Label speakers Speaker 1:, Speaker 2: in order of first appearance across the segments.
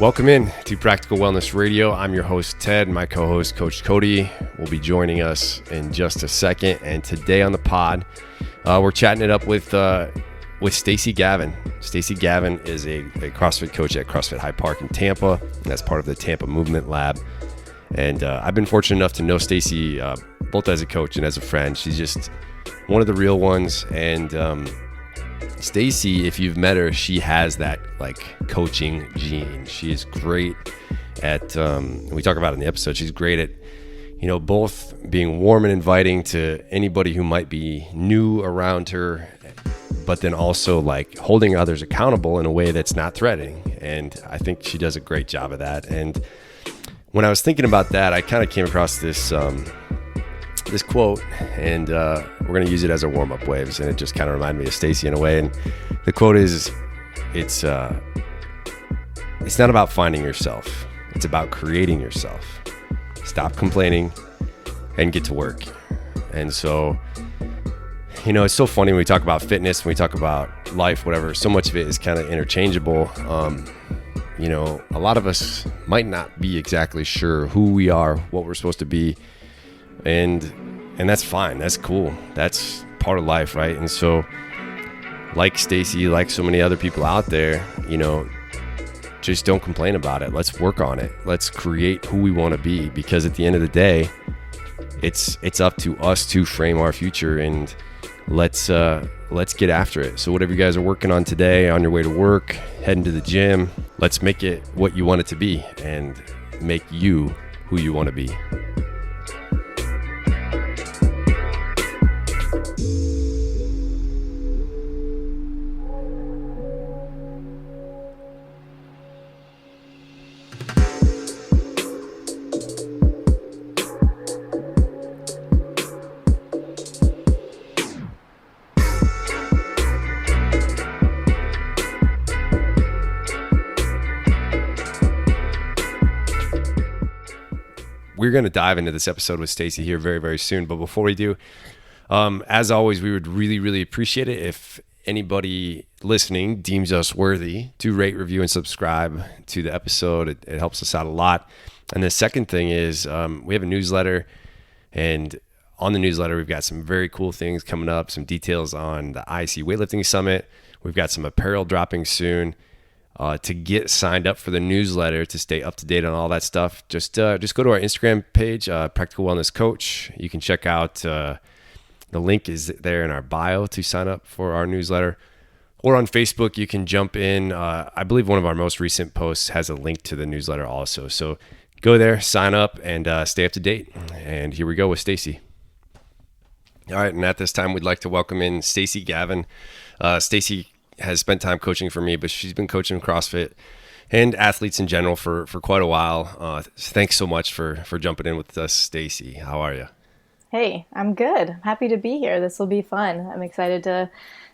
Speaker 1: Welcome in to Practical Wellness Radio. I'm your host, Ted. My co-host, Coach Cody, will be joining us in just a second. And today on the pod, we're chatting it up with Stacy Gavin. Stacy Gavin is a CrossFit coach at CrossFit Hyde Park in Tampa. And that's part of the Tampa Movement Lab. And I've been fortunate enough to know Stacy both as a coach and as a friend. She's just one of the real ones. And Stacy, if you've met her, she has that like coaching gene. She is great at, we talk about it in the episode, she's great at, both being warm and inviting to anybody who might be new around her, but then also like holding others accountable in a way that's not threatening. And I think she does a great job of that. And when I was thinking about that, I kind of came across this quote, and we're going to use it as our warm-up waves, and it just kind of reminded me of Stacy in a way. And the quote is, it's not about finding yourself, it's about creating yourself. Stop complaining and get to work. And so, it's so funny when we talk about fitness, when we talk about life, whatever, so much of it is kind of interchangeable. A lot of us might not be exactly sure who we are, what we're supposed to be, and that's fine. That's cool. That's part of life, right? And so, like Stacy, like so many other people out there, just don't complain about it. Let's work on it. Let's create who we want to be, because at the end of the day, it's up to us to frame our future, and let's get after it. So whatever you guys are working on today, on your way to work, heading to the gym, let's make it what you want it to be and make you who you want to be. We're going to dive into this episode with Stacy here very, very soon. But before we do, as always, we would really, really appreciate it if anybody listening deems us worthy to rate, review, and subscribe to the episode. It helps us out a lot. And the second thing is we have a newsletter. And on the newsletter, we've got some very cool things coming up, some details on the IC Weightlifting Summit. We've got some apparel dropping soon. To get signed up for the newsletter, to stay up to date on all that stuff, just go to our Instagram page, Practical Wellness Coach. You can check out the link is there in our bio to sign up for our newsletter. Or on Facebook, you can jump in. I believe one of our most recent posts has a link to the newsletter also. So go there, sign up, and stay up to date. And here we go with Stacy. All right, and at this time, we'd like to welcome in Stacy Gavin. Stacy has spent time coaching for me, but she's been coaching CrossFit and athletes in general for quite a while. Thanks so much for jumping in with us, Stacy. How are you?
Speaker 2: Hey, I'm good. I'm happy to be here. This will be fun. I'm excited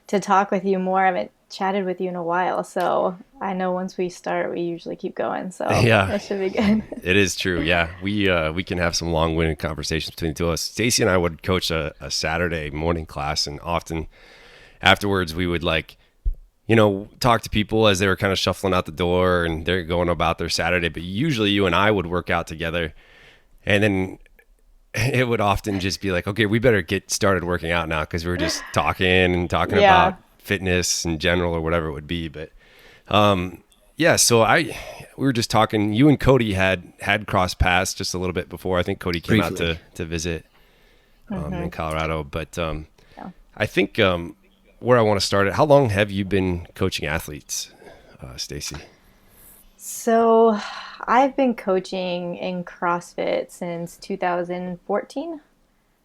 Speaker 2: to talk with you more. I haven't chatted with you in a while, so I know once we start, we usually keep going. So yeah, it should be good.
Speaker 1: It is true. Yeah, we can have some long-winded conversations between the two of us. Stacy and I would coach a Saturday morning class, and often afterwards we would talk to people as they were kind of shuffling out the door and they're going about their Saturday. But usually you and I would work out together, and then it would often just be like, okay, we better get started working out now, because we were just talking about fitness in general or whatever it would be. But so we were just talking. You and Cody had crossed paths just a little bit before. I think Cody came briefly out to visit in Colorado. But I think where I want to start it, how long have you been coaching athletes, Stacy?
Speaker 2: So I've been coaching in CrossFit since 2014.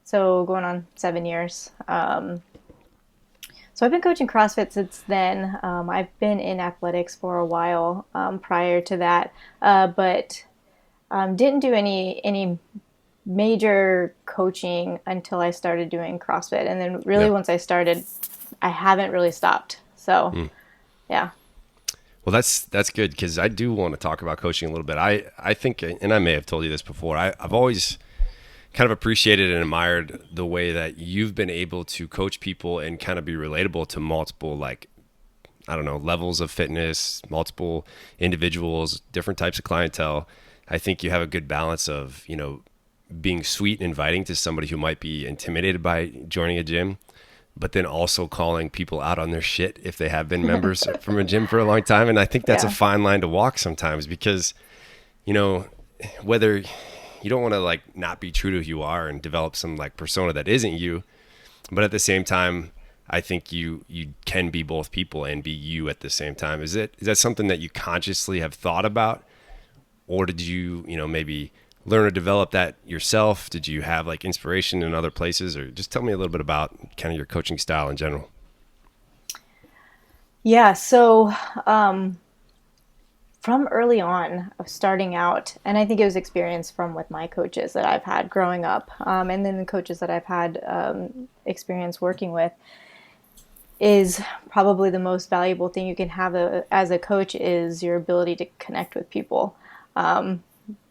Speaker 2: So going on 7 years. So I've been coaching CrossFit since then. I've been in athletics for a while prior to that, but didn't do any major coaching until I started doing CrossFit. And then really once I started, I haven't really stopped. So, yeah.
Speaker 1: Well, that's good, because I do want to talk about coaching a little bit. I think, and I may have told you this before, I've always kind of appreciated and admired the way that you've been able to coach people and kind of be relatable to multiple I don't know, levels of fitness, multiple individuals, different types of clientele, I think you have a good balance of, being sweet and inviting to somebody who might be intimidated by joining a gym, but then also calling people out on their shit if they have been members from a gym for a long time. And I think that's a
Speaker 2: Yeah.
Speaker 1: fine line to walk sometimes because, whether you don't want to like not be true to who you are and develop some like persona that isn't you, but at the same time, I think you can be both people and be you at the same time. Is that something that you consciously have thought about, or did you maybe learn or develop that yourself? Did you have like inspiration in other places, or just tell me a little bit about kind of your coaching style in general?
Speaker 2: Yeah. So, from early on of starting out, and I think it was experience from with my coaches that I've had growing up, and then the coaches that I've had experience working with, is probably the most valuable thing you can have as a coach is your ability to connect with people.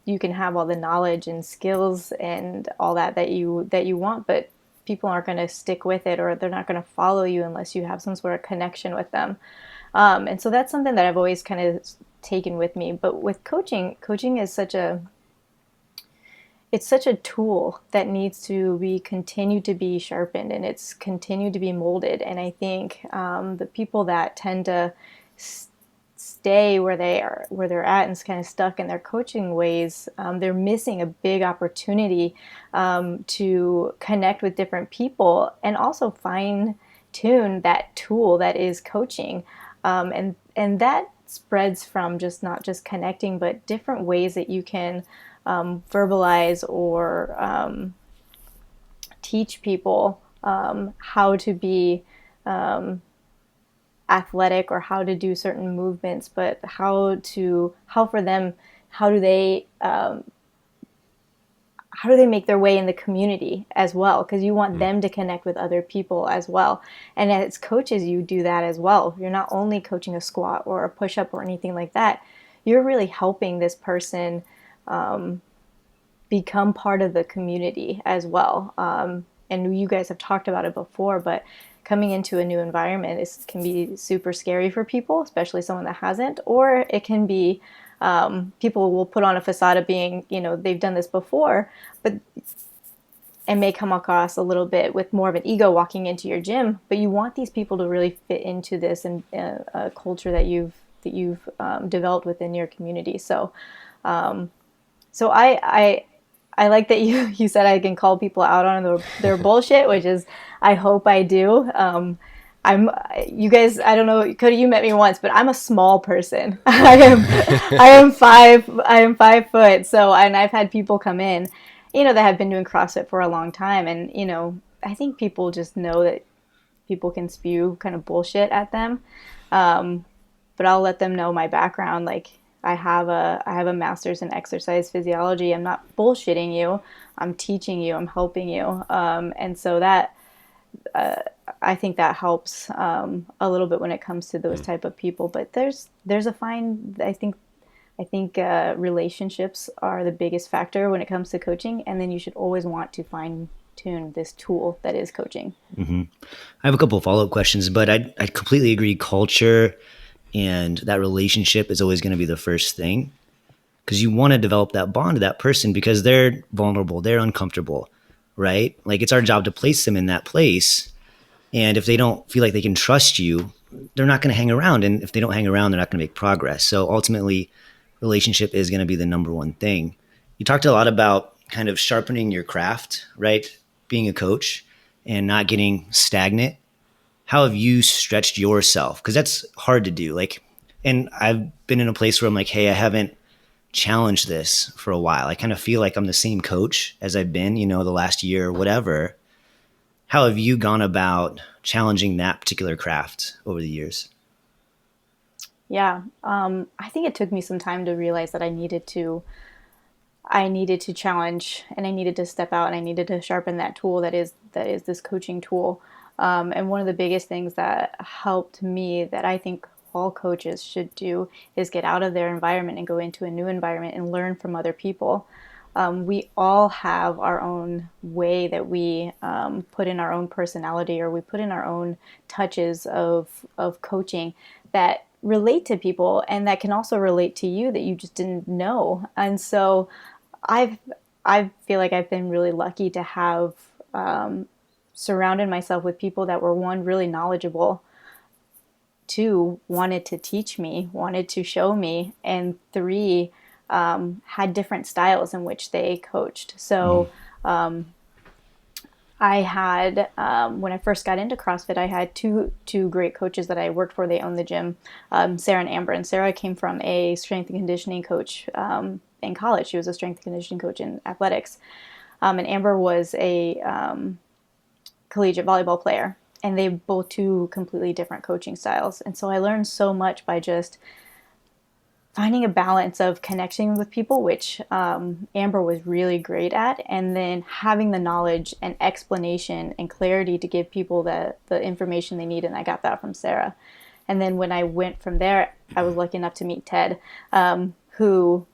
Speaker 2: You can have all the knowledge and skills and all that you want, but people aren't going to stick with it, or they're not going to follow you unless you have some sort of connection with them. And so that's something that I've always kind of taken with me. But with coaching is such a tool that needs to be continued to be sharpened, and it's continued to be molded. And I think the people that tend to stay where they're at and kind of stuck in their coaching ways, they're missing a big opportunity to connect with different people and also fine tune that tool that is coaching. And that spreads from just not just connecting, but different ways that you can verbalize or teach people how to be athletic, or how to do certain movements, but how for them, how do they make their way in the community as well? Because you want them to connect with other people as well. And as coaches, you do that as well. You're not only coaching a squat or a push-up or anything like that. You're really helping this person become part of the community as well. And you guys have talked about it before, but coming into a new environment can be super scary for people, especially someone that hasn't, or it can be people will put on a facade of being, they've done this before, but and may come across a little bit with more of an ego walking into your gym. But you want these people to really fit into this and a culture that you've developed within your community. So, so I like that you said I can call people out on their bullshit, which is, I hope I do. You guys, I don't know, Cody, you met me once, but I'm a small person. I am 5 foot. So, and I've had people come in, that have been doing CrossFit for a long time. And, I think people just know that people can spew kind of bullshit at them. But I'll let them know my background. Like, I have a master's in exercise physiology. I'm not bullshitting you. I'm teaching you. I'm helping you. And so that, I think that helps a little bit when it comes to those type of people. But there's a fine. I think relationships are the biggest factor when it comes to coaching. And then you should always want to fine tune this tool that is coaching.
Speaker 3: Mm-hmm. I have a couple of follow-up questions, but I completely agree. Culture and that relationship is always going to be the first thing, because you want to develop that bond to that person because they're vulnerable, they're uncomfortable, right? Like, it's our job to place them in that place. And if they don't feel like they can trust you, they're not going to hang around. And if they don't hang around, they're not going to make progress. So ultimately, relationship is going to be the number one thing. You talked a lot about kind of sharpening your craft, right? Being a coach and not getting stagnant. How have you stretched yourself? Because that's hard to do. Like, and I've been in a place where I'm like, hey, I haven't challenged this for a while. I kind of feel like I'm the same coach as I've been, the last year or whatever. How have you gone about challenging that particular craft over the years?
Speaker 2: Yeah, I think it took me some time to realize that I needed to challenge, and I needed to step out, and I needed to sharpen that tool that is this coaching tool. And one of the biggest things that helped me, that I think all coaches should do, is get out of their environment and go into a new environment and learn from other people. we all have our own way that we put in our own personality, or we put in our own touches of coaching that relate to people and that can also relate to you that you just didn't know. And so I feel like I've been really lucky to have surrounded myself with people that were, one, really knowledgeable, two, wanted to teach me, wanted to show me, and three, had different styles in which they coached. So I had, when I first got into CrossFit, I had two great coaches that I worked for. They owned the gym, Sarah and Amber. And Sarah came from a strength and conditioning coach in college. She was a strength and conditioning coach in athletics. And Amber was a collegiate volleyball player. And they both two completely different coaching styles. And so I learned so much by just finding a balance of connecting with people, which Amber was really great at, and then having the knowledge and explanation and clarity to give people the information they need. And I got that from Sarah. And then when I went from there, I was lucky enough to meet Ted, who,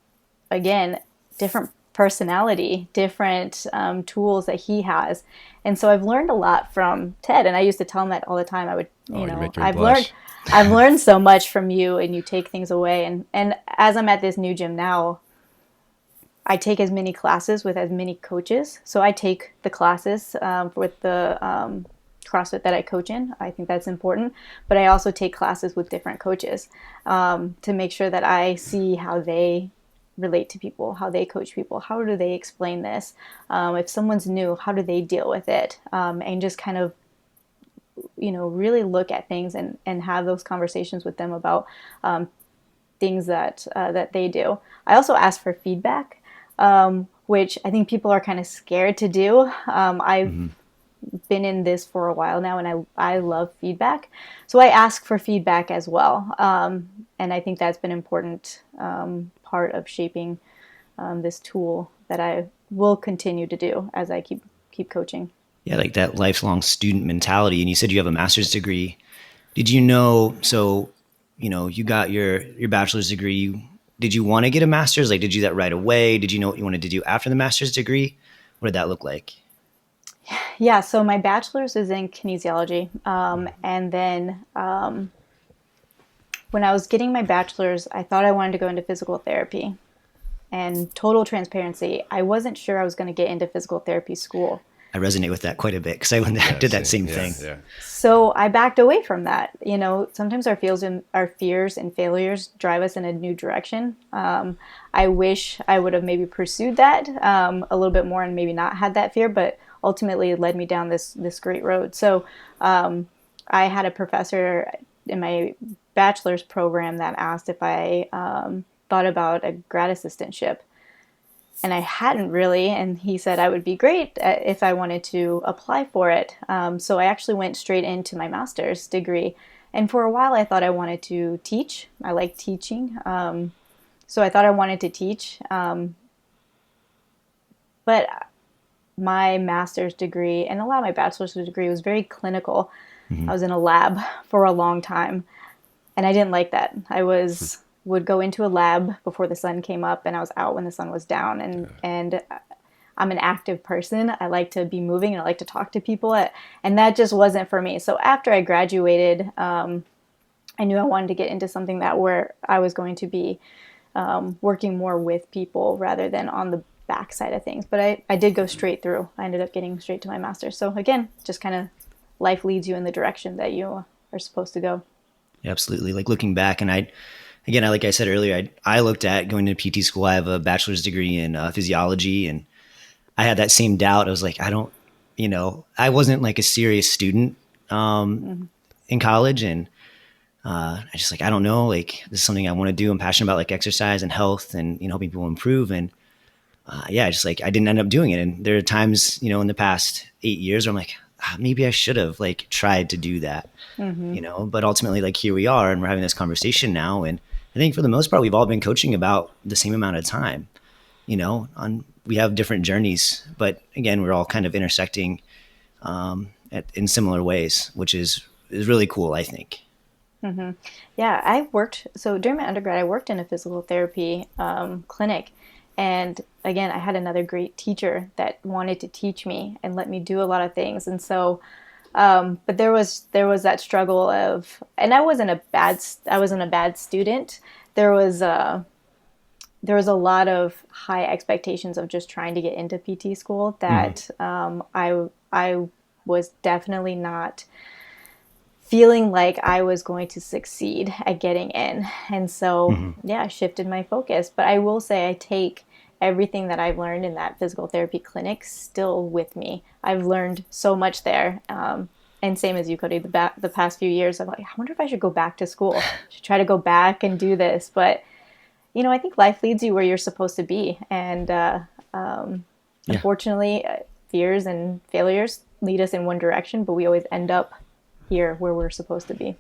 Speaker 2: again, different personality, different tools that he has. And so I've learned a lot from Ted. And I used to tell him that all the time. I would, I've learned so much from you, and you take things away. And as I'm at this new gym now, I take as many classes with as many coaches. So I take the classes with the CrossFit that I coach in. I think that's important. But I also take classes with different coaches to make sure that I see how they relate to people, how they coach people, how do they explain this? If someone's new, how do they deal with it? And just kind of, really look at things and have those conversations with them about things that they do. I also ask for feedback, which I think people are kind of scared to do. I've been in this for a while now, and I love feedback. So I ask for feedback as well. And I think that's been an important part of shaping this tool that I will continue to do as I keep coaching.
Speaker 3: Yeah, like that lifelong student mentality. And you said you have a master's degree. Did you know, you got your bachelor's degree. Did you want to get a master's? Like, did you do that right away? Did you know what you wanted to do after the master's degree? What did that look like?
Speaker 2: Yeah, so my bachelor's is in kinesiology. And then when I was getting my bachelor's, I thought I wanted to go into physical therapy. And total transparency, I wasn't sure I was going to get into physical therapy school.
Speaker 3: I resonate with that quite a bit because I did that same thing. Yeah.
Speaker 2: So I backed away from that. Sometimes our fears and failures drive us in a new direction. I wish I would have maybe pursued that a little bit more and maybe not had that fear, but ultimately it led me down this great road. So I had a professor in my bachelor's program that asked if I thought about a grad assistantship. And I hadn't really, and he said I would be great if I wanted to apply for it. So I actually went straight into my master's degree. And for a while I thought I wanted to teach. I like teaching. So I thought I wanted to teach. But my master's degree and a lot of my bachelor's degree was very clinical. I was in a lab for a long time. And I didn't like that. I would go into a lab before the sun came up, and I was out when the sun was down. And I'm an active person. I like to be moving, and I like to talk to people, and that just wasn't for me. So after I graduated, I knew I wanted to get into something where I was going to be working more with people rather than on the back side of things. But I did go straight through. I ended up getting straight to my master's. So again, just kind of life leads you in the direction that you are supposed to go.
Speaker 3: Absolutely. Like looking back, and like I said earlier, I looked at going to PT school. I have a bachelor's degree in physiology, and I had that same doubt. I was like, I wasn't like a serious student in college, and I just I don't know, like this is something I want to do. I'm passionate about like exercise and health and helping people improve, and I didn't end up doing it. And there are times in the past 8 years where I'm like, maybe I should have like tried to do that, but ultimately like here we are, and we're having this conversation now, and I think for the most part, we've all been coaching about the same amount of time, we have different journeys, but again, we're all kind of intersecting in similar ways, which is really cool, I think.
Speaker 2: Yeah, during my undergrad, I worked in a physical therapy clinic, And again, I had another great teacher that wanted to teach me and let me do a lot of things. And so, but there was that struggle of, and I wasn't a bad student. There was a lot of high expectations of just trying to get into PT school that I was definitely not feeling like I was going to succeed at getting in. And so, I shifted my focus. But I will say I take everything that I've learned in that physical therapy clinic still with me. I've learned so much there. And same as you, Cody, the past few years, I'm like, I wonder if I should go back to school. I should try to go back and do this. But, I think life leads you where you're supposed to be. And unfortunately, fears and failures lead us in one direction, but we always end up here where we're supposed to be.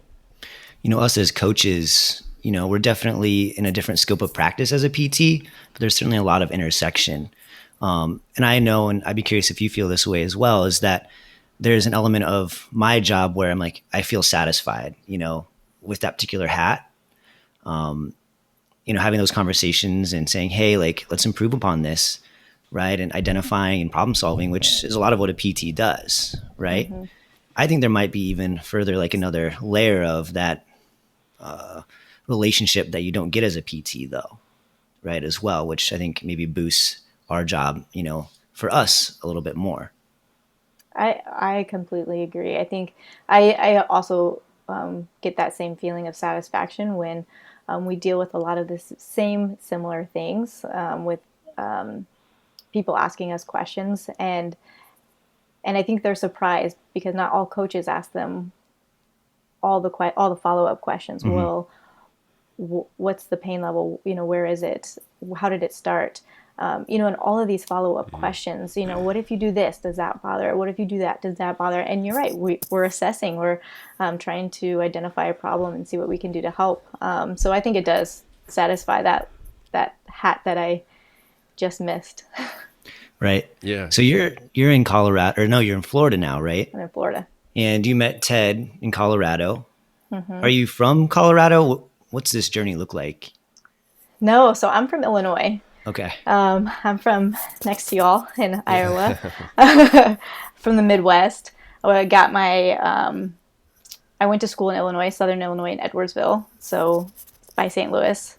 Speaker 3: Us as coaches, we're definitely in a different scope of practice as a PT, but there's certainly a lot of intersection. And I know, and I'd be curious if you feel this way as well, is that there's an element of my job where I'm like, I feel satisfied, with that particular hat. Having those conversations and saying, hey, like, let's improve upon this, right? And identifying and problem solving, which is a lot of what a PT does, right? Mm-hmm. I think there might be even further, like another layer of that relationship that you don't get as a PT though, right? As well, which I think maybe boosts our job, for us a little bit more.
Speaker 2: I completely agree. I think I also get that same feeling of satisfaction when we deal with a lot of the similar things with people asking us questions, and I think they're surprised because not all coaches ask them all the follow-up questions. Mm-hmm. Well, what's the pain level? Where is it? How did it start? And all of these follow-up questions, what if you do this? Does that bother? What if you do that? Does that bother? And you're right. We're assessing. We're trying to identify a problem and see what we can do to help. So I think it does satisfy that hat that I just missed.
Speaker 3: Right.
Speaker 1: Yeah.
Speaker 3: So you're in Colorado, or no, you're in Florida now, right?
Speaker 2: I'm in Florida.
Speaker 3: And you met Ted in Colorado.
Speaker 2: Mm-hmm.
Speaker 3: Are you from Colorado? What's this journey look like?
Speaker 2: No, so I'm from Illinois.
Speaker 3: Okay.
Speaker 2: I'm from next to y'all in Iowa, from the Midwest. I went to school in Illinois, Southern Illinois in Edwardsville, so by St. Louis,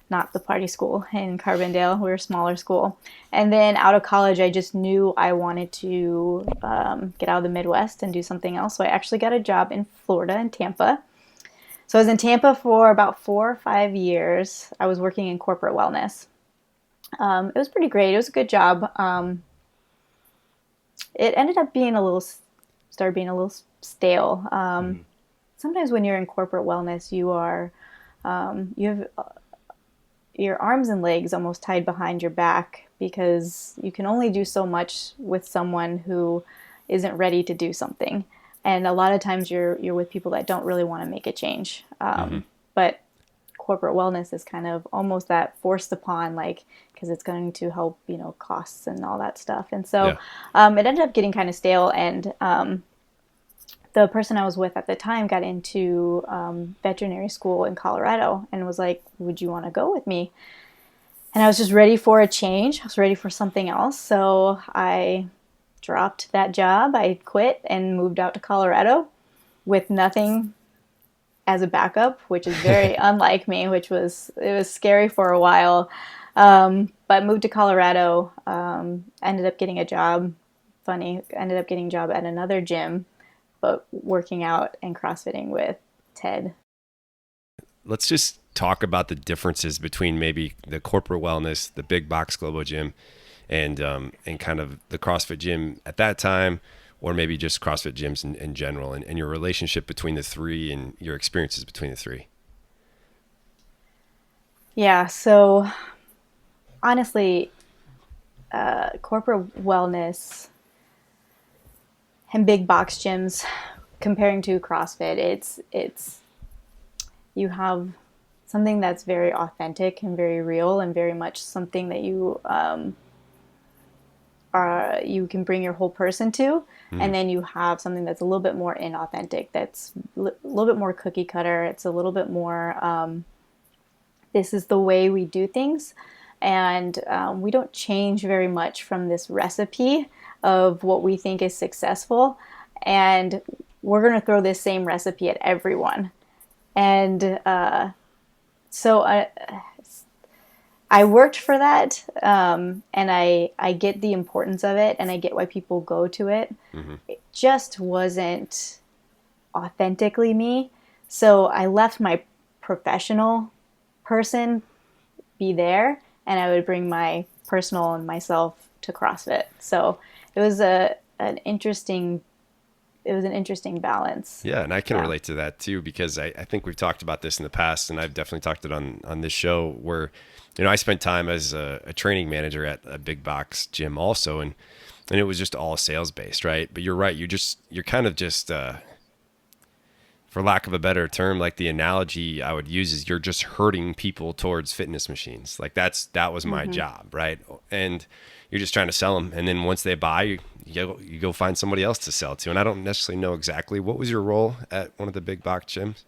Speaker 2: not the party school in Carbondale. We're a smaller school. And then out of college, I just knew I wanted to get out of the Midwest and do something else. So I actually got a job in Florida, in Tampa. So I was in Tampa for about 4 or 5 years. I was working in corporate wellness. It was pretty great. It was a good job. It ended up started being a little stale. Sometimes when you're in corporate wellness, you have your arms and legs almost tied behind your back because you can only do so much with someone who isn't ready to do something. And a lot of times you're with people that don't really want to make a change. But corporate wellness is kind of almost that forced upon, like, because it's going to help, costs and all that stuff. And so it ended up getting kind of stale. And the person I was with at the time got into veterinary school in Colorado and was like, would you want to go with me? And I was just ready for a change. I was ready for something else. So I dropped that job. I quit and moved out to Colorado with nothing as a backup, which is very unlike me, it was scary for a while. But moved to Colorado, ended up getting a job. Ended up getting a job at another gym, but working out and CrossFitting with Ted.
Speaker 1: Let's just talk about the differences between maybe the corporate wellness, the big box global gym, and kind of the CrossFit gym at that time, or maybe just CrossFit gyms in general, and your relationship between the three and your experiences between the three.
Speaker 2: Yeah, so honestly, corporate wellness and big box gyms, comparing to CrossFit, it's you have something that's very authentic and very real and very much something that you can bring your whole person to. And then you have something that's a little bit more inauthentic, that's a little bit more cookie cutter. It's a little bit more, this is the way we do things. and we don't change very much from this recipe of what we think is successful, and we're going to throw this same recipe at everyone. And so I worked for that, and I get the importance of it, and I get why people go to it. It just wasn't authentically me. So I left my professional person be there, and I would bring my personal and myself to CrossFit. So it was an interesting balance.
Speaker 1: Yeah, and I can relate to that too, because I think we've talked about this in the past, and I've definitely talked it on this show, where I spent time as a training manager at a big box gym also, and it was just all sales based, right? But you're right, you're kind of just for lack of a better term, like the analogy I would use is you're just herding people towards fitness machines. Like that was my job, right? And you're just trying to sell them, and then once they buy, you go find somebody else to sell to. And I don't necessarily know exactly what was your role at one of the big box gyms.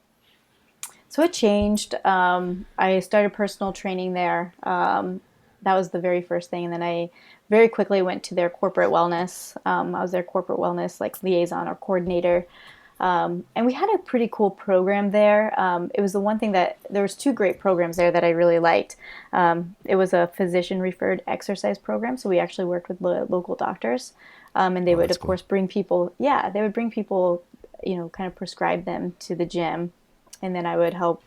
Speaker 2: So it changed. I started personal training there. That was the very first thing, and then I very quickly went to their corporate wellness. I was their corporate wellness liaison or coordinator. And we had a pretty cool program there. It was the one thing that there was 2 great programs there that I really liked. It was a physician referred exercise program. So we actually worked with local doctors, and they would of course bring people. Yeah, they would bring people, kind of prescribe them to the gym, and then I would help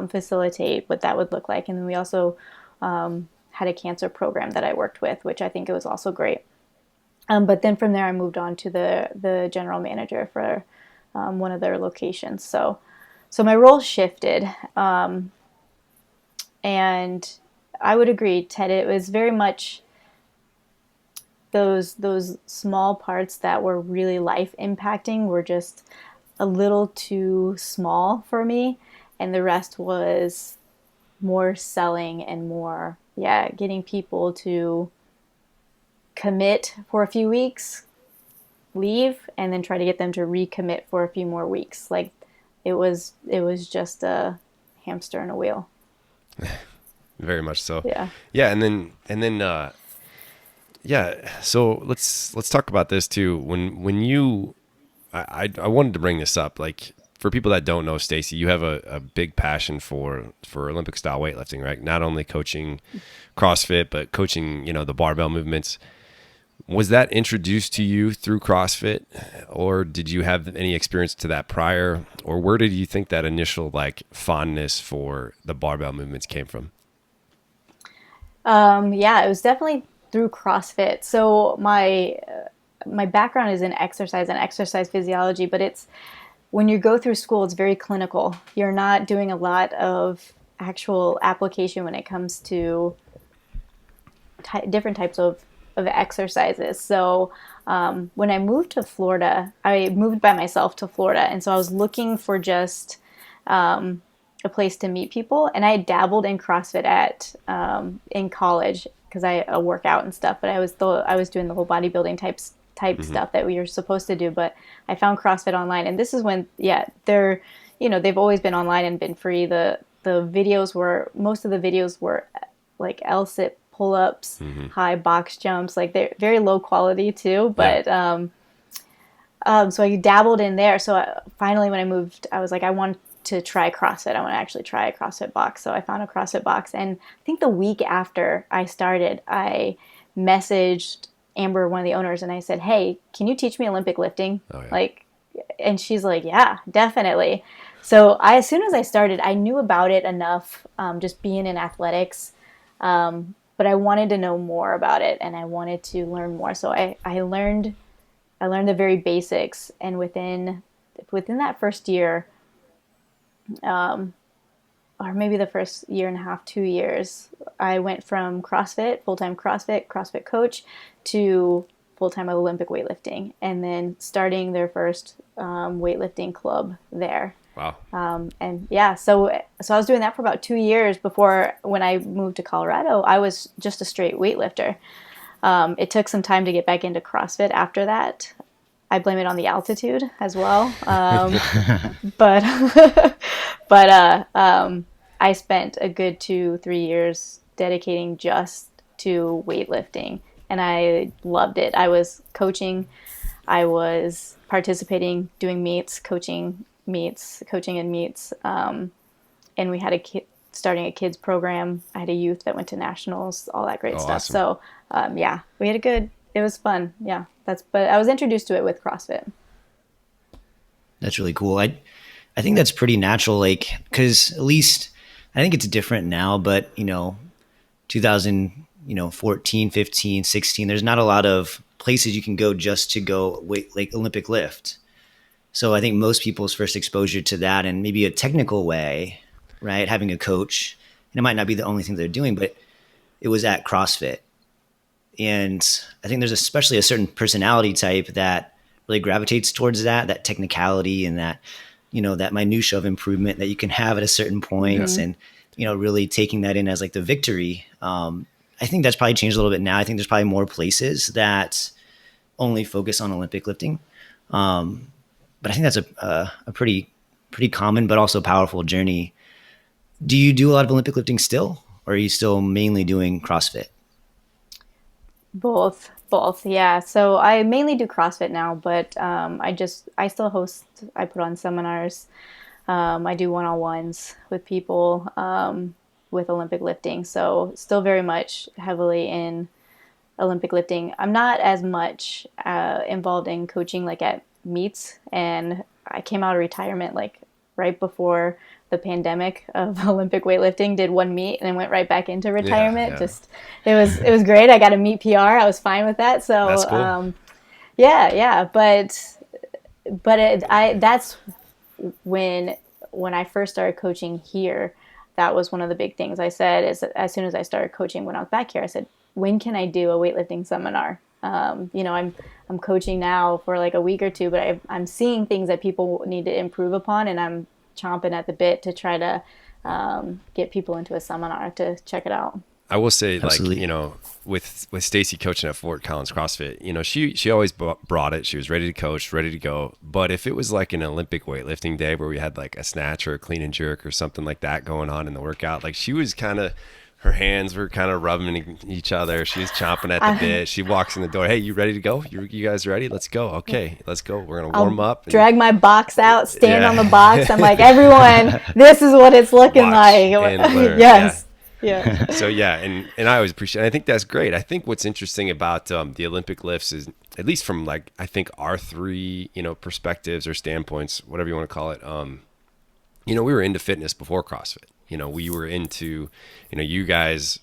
Speaker 2: facilitate what that would look like. And then we also had a cancer program that I worked with, which I think it was also great. But then from there I moved on to the general manager for one of their locations. So my role shifted. And I would agree, Ted, it was very much those small parts that were really life impacting were just a little too small for me. And the rest was more selling and more, getting people to commit for a few weeks, leave, and then try to get them to recommit for a few more weeks. Like it was just a hamster in a wheel.
Speaker 1: Very much so.
Speaker 2: Yeah.
Speaker 1: Yeah. And then so let's talk about this too. When you, I wanted to bring this up, like for people that don't know, Stacy, you have a big passion for Olympic style weightlifting, right? Not only coaching CrossFit, but coaching, the barbell movements. Was that introduced to you through CrossFit, or did you have any experience to that prior, or where did you think that initial fondness for the barbell movements came from?
Speaker 2: It was definitely through CrossFit. So my background is in exercise and exercise physiology, but it's when you go through school, it's very clinical. You're not doing a lot of actual application when it comes to different types of exercises. So when I moved to Florida, I moved by myself to Florida. And so I was looking for just a place to meet people. And I dabbled in CrossFit in college because I work out and stuff. But I was doing the whole bodybuilding type stuff that we were supposed to do. But I found CrossFit online. And this is when, they've always been online and been free. Most of the videos were like LSIT pull-ups, high box jumps, like they're very low quality too. But so I dabbled in there. So finally, when I moved, I was like, I want to try CrossFit. I want to actually try a CrossFit box. So I found a CrossFit box, and I think the week after I started, I messaged Amber, one of the owners, and I said, "Hey, can you teach me Olympic lifting?"
Speaker 1: Oh, yeah.
Speaker 2: And she's like, "Yeah, definitely." So as soon as I started, I knew about it enough, just being in athletics. But I wanted to know more about it, and I wanted to learn more. So I learned the very basics, and within that first year, or maybe the first year and a half, 2 years, I went from CrossFit, full-time CrossFit coach, to full-time Olympic weightlifting, and then starting their first weightlifting club there.
Speaker 1: Wow.
Speaker 2: So I was doing that for about 2 years before, when I moved to Colorado, I was just a straight weightlifter. It took some time to get back into CrossFit after that. I blame it on the altitude as well. But I spent a good 2-3 years dedicating just to weightlifting, and I loved it. I was coaching, I was participating, doing meets, coaching in meets, and we had starting a kids program. I had a youth that went to nationals, all that great stuff.
Speaker 1: Awesome.
Speaker 2: So yeah, it was fun. Yeah, but I was introduced to it with CrossFit.
Speaker 3: That's really cool. I think that's pretty natural, like, because at least I think it's different now, but 2014, 15, 16, there's not a lot of places you can go just to go weight, like Olympic lift. So I think most people's first exposure to that, and maybe a technical way, right, having a coach, and it might not be the only thing they're doing, but it was at CrossFit. And I think there's especially a certain personality type that really gravitates towards that technicality and that, that minutia of improvement that you can have at a certain point, and, really taking that in as like the victory. I think that's probably changed a little bit now. I think there's probably more places that only focus on Olympic lifting. But I think that's a pretty common, but also powerful journey. Do you do a lot of Olympic lifting still, or are you still mainly doing CrossFit?
Speaker 2: Both, yeah. So I mainly do CrossFit now, but I still host. I put on seminars. I do one-on-ones with people with Olympic lifting. So still very much heavily in Olympic lifting. I'm not as much involved in coaching like at meets, and I came out of retirement like right before the pandemic of Olympic weightlifting, did one meet and then went right back into retirement. It was great. I got a meet PR. I was fine with that. So
Speaker 1: that's cool.
Speaker 2: That's when I first started coaching here. That was one of the big things I said is as soon as I started coaching when I was back here, I said, when can I do a weightlifting seminar? I'm coaching now for like a week or two, but I'm seeing things that people need to improve upon, and I'm chomping at the bit to try to get people into a seminar to check it out.
Speaker 1: I will say,
Speaker 3: Absolutely.
Speaker 1: like, with Stacy coaching at Fort Collins CrossFit, she always brought it. She was ready to coach, ready to go. But if it was like an Olympic weightlifting day where we had like a snatch or a clean and jerk or something like that going on in the workout, like she was her hands were kind of rubbing each other. She was chomping at the bit. She walks in the door. Hey, you ready to go? You guys ready? Let's go. Okay, let's go. We're going to warm up.
Speaker 2: Drag my box out, stand on the box. I'm like, everyone, this is what it's looking like.
Speaker 1: And learn.
Speaker 2: Yes. Yeah.
Speaker 1: So yeah, and I always appreciate it. I think that's great. I think what's interesting about the Olympic lifts is, at least from like, I think our three, perspectives or standpoints, whatever you want to call it. We were into fitness before CrossFit. We were into, you guys,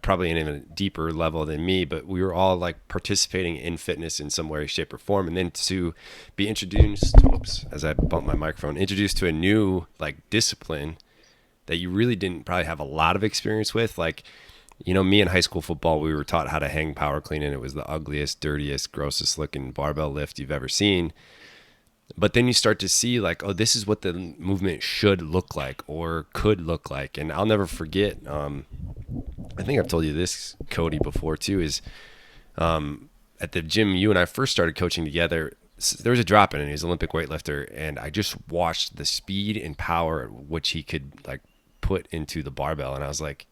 Speaker 1: probably in a deeper level than me, but we were all like participating in fitness in some way, shape, or form. And then to be introduced, as I bumped my microphone, introduced to a new like discipline that you really didn't probably have a lot of experience with. Like, me in high school football, we were taught how to hang power clean, and it was the ugliest, dirtiest, grossest looking barbell lift you've ever seen. But then you start to see like, oh, this is what the movement should look like or could look like. And I'll never forget, I think I've told you this, Cody, before too, is at the gym you and I first started coaching together, there was a drop-in, and he was an Olympic weightlifter, and I just watched the speed and power which he could like put into the barbell, and I was like,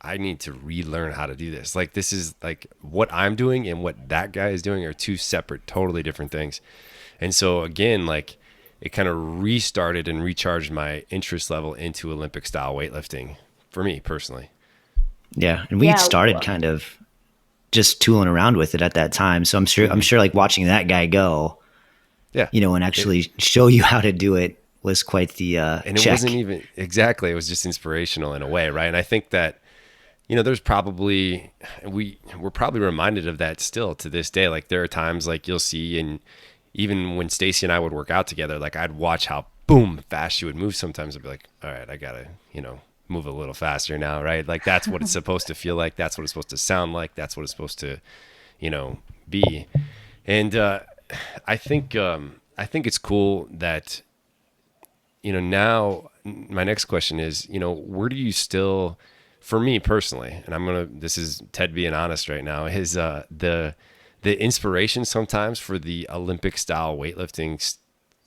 Speaker 1: I need to relearn how to do this. Like, this is like what I'm doing and what that guy is doing are two separate, totally different things. And so again, like, it kind of restarted and recharged my interest level into Olympic style weightlifting for me personally.
Speaker 3: Yeah. And we had started kind of just tooling around with it at that time. So I'm sure like watching that guy go, and actually show you how to do it was quite the
Speaker 1: and
Speaker 3: check.
Speaker 1: It wasn't even exactly, it was just inspirational in a way. Right. And I think that, there's probably, we're probably reminded of that still to this day. Like, there are times like you'll see, and even when Stacy and I would work out together, like I'd watch how boom fast she would move. Sometimes I'd be like, all right, I gotta, move a little faster now, right? Like, that's what it's supposed to feel like. That's what it's supposed to sound like. That's what it's supposed to, be. And I think it's cool that, now my next question is, where do you still, for me personally, and this is Ted being honest right now, is the inspiration sometimes for the Olympic style weightlifting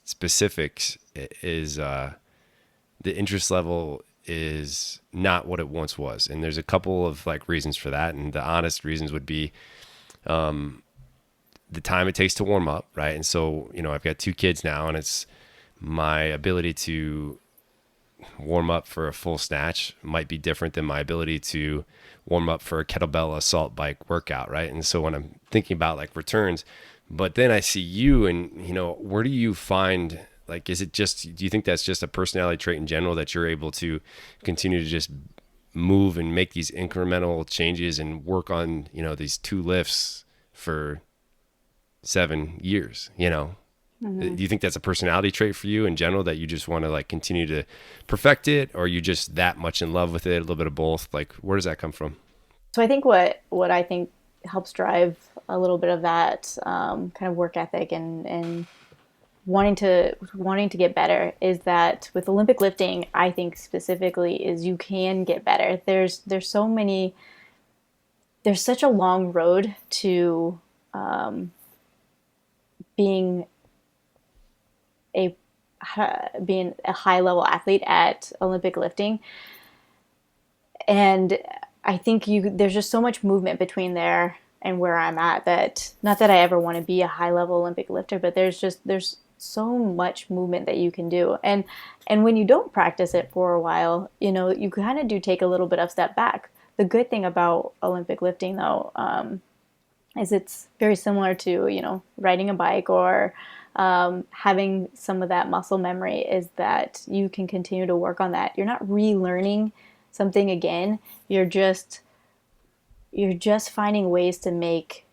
Speaker 1: specifics is the interest level is not what it once was. And there's a couple of like reasons for that. And the honest reasons would be the time it takes to warm up, right? And so, I've got 2 kids now, and it's my ability to warm up for a full snatch might be different than my ability to warm up for a kettlebell assault bike workout, right? And so when I'm thinking about like returns, but then I see you and, where do you find, like, do you think that's just a personality trait in general that you're able to continue to just move and make these incremental changes and work on, these 2 lifts for 7 years,
Speaker 2: Mm-hmm.
Speaker 1: Do you think that's a personality trait for you in general, that you just want to like continue to perfect it, or are you just that much in love with it, a little bit of both? Like, where does that come from?
Speaker 2: So I think what I think helps drive a little bit of that kind of work ethic and wanting to get better is that with Olympic lifting, I think specifically is you can get better. There's such a long road to being a high level athlete at Olympic lifting, and I think there's just so much movement between there and where I'm at, that not that I ever want to be a high level Olympic lifter, but there's so much movement that you can do, and when you don't practice it for a while, you kind of do take a little bit of step back. The good thing about Olympic lifting, though, is it's very similar to riding a bike or having some of that muscle memory, is that you can continue to work on that. You're not relearning something again. You're just finding ways to make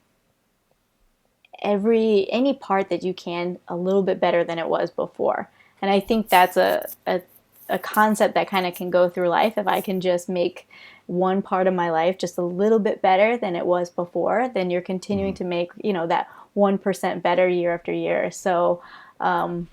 Speaker 2: any part that you can a little bit better than it was before. And I think that's a concept that kind of can go through life. If I can just make one part of my life just a little bit better than it was before, then you're continuing to make, that 1% better year after year. So, and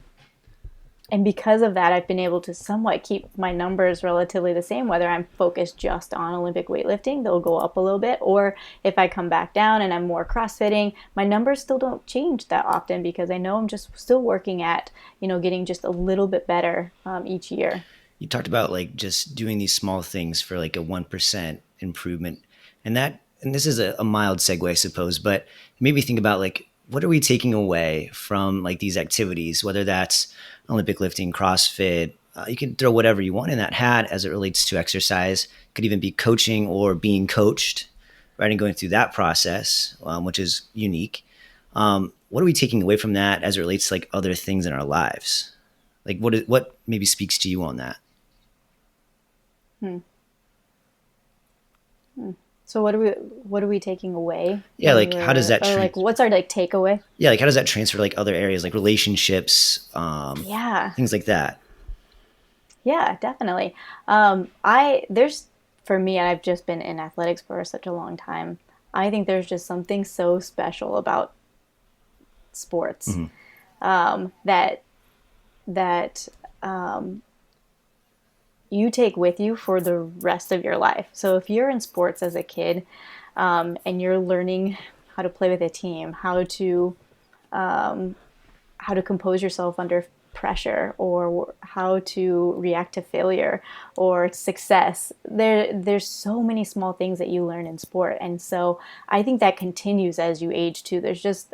Speaker 2: because of that, I've been able to somewhat keep my numbers relatively the same, whether I'm focused just on Olympic weightlifting, they'll go up a little bit, or if I come back down and I'm more CrossFitting, my numbers still don't change that often, because I know I'm just still working at, getting just a little bit better each year.
Speaker 3: You talked about like just doing these small things for like a 1% improvement. And this is a mild segue, I suppose, but it made me think about like, what are we taking away from like these activities, whether that's Olympic lifting, CrossFit, you can throw whatever you want in that hat as it relates to exercise. It could even be coaching or being coached, right? And going through that process, which is unique. What are we taking away from that as it relates to like other things in our lives? Like what maybe speaks to you on that?
Speaker 2: So what are we taking away?
Speaker 3: Yeah, like how does that
Speaker 2: like what's our like takeaway?
Speaker 3: Yeah, like how does that transfer to like other areas, like relationships, things like that?
Speaker 2: Yeah, definitely. For me, I've just been in athletics for such a long time. I think there's just something so special about sports that you take with you for the rest of your life. So if you're in sports as a kid and you're learning how to play with a team, how to compose yourself under pressure, or how to react to failure or success, there's so many small things that you learn in sport. And so I think that continues as you age too. There's just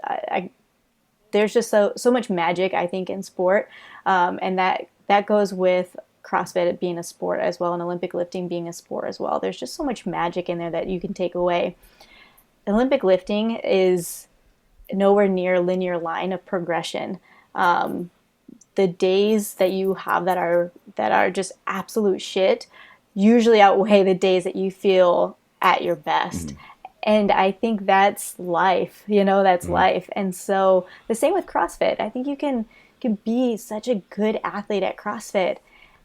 Speaker 2: so much magic, I think, in sport, and that goes with CrossFit being a sport as well, and Olympic lifting being a sport as well. There's just so much magic in there that you can take away. Olympic lifting is nowhere near a linear line of progression. The days that you have that are just absolute shit usually outweigh the days that you feel at your best. And I think that's life, that's life. And so the same with CrossFit. I think you can be such a good athlete at CrossFit,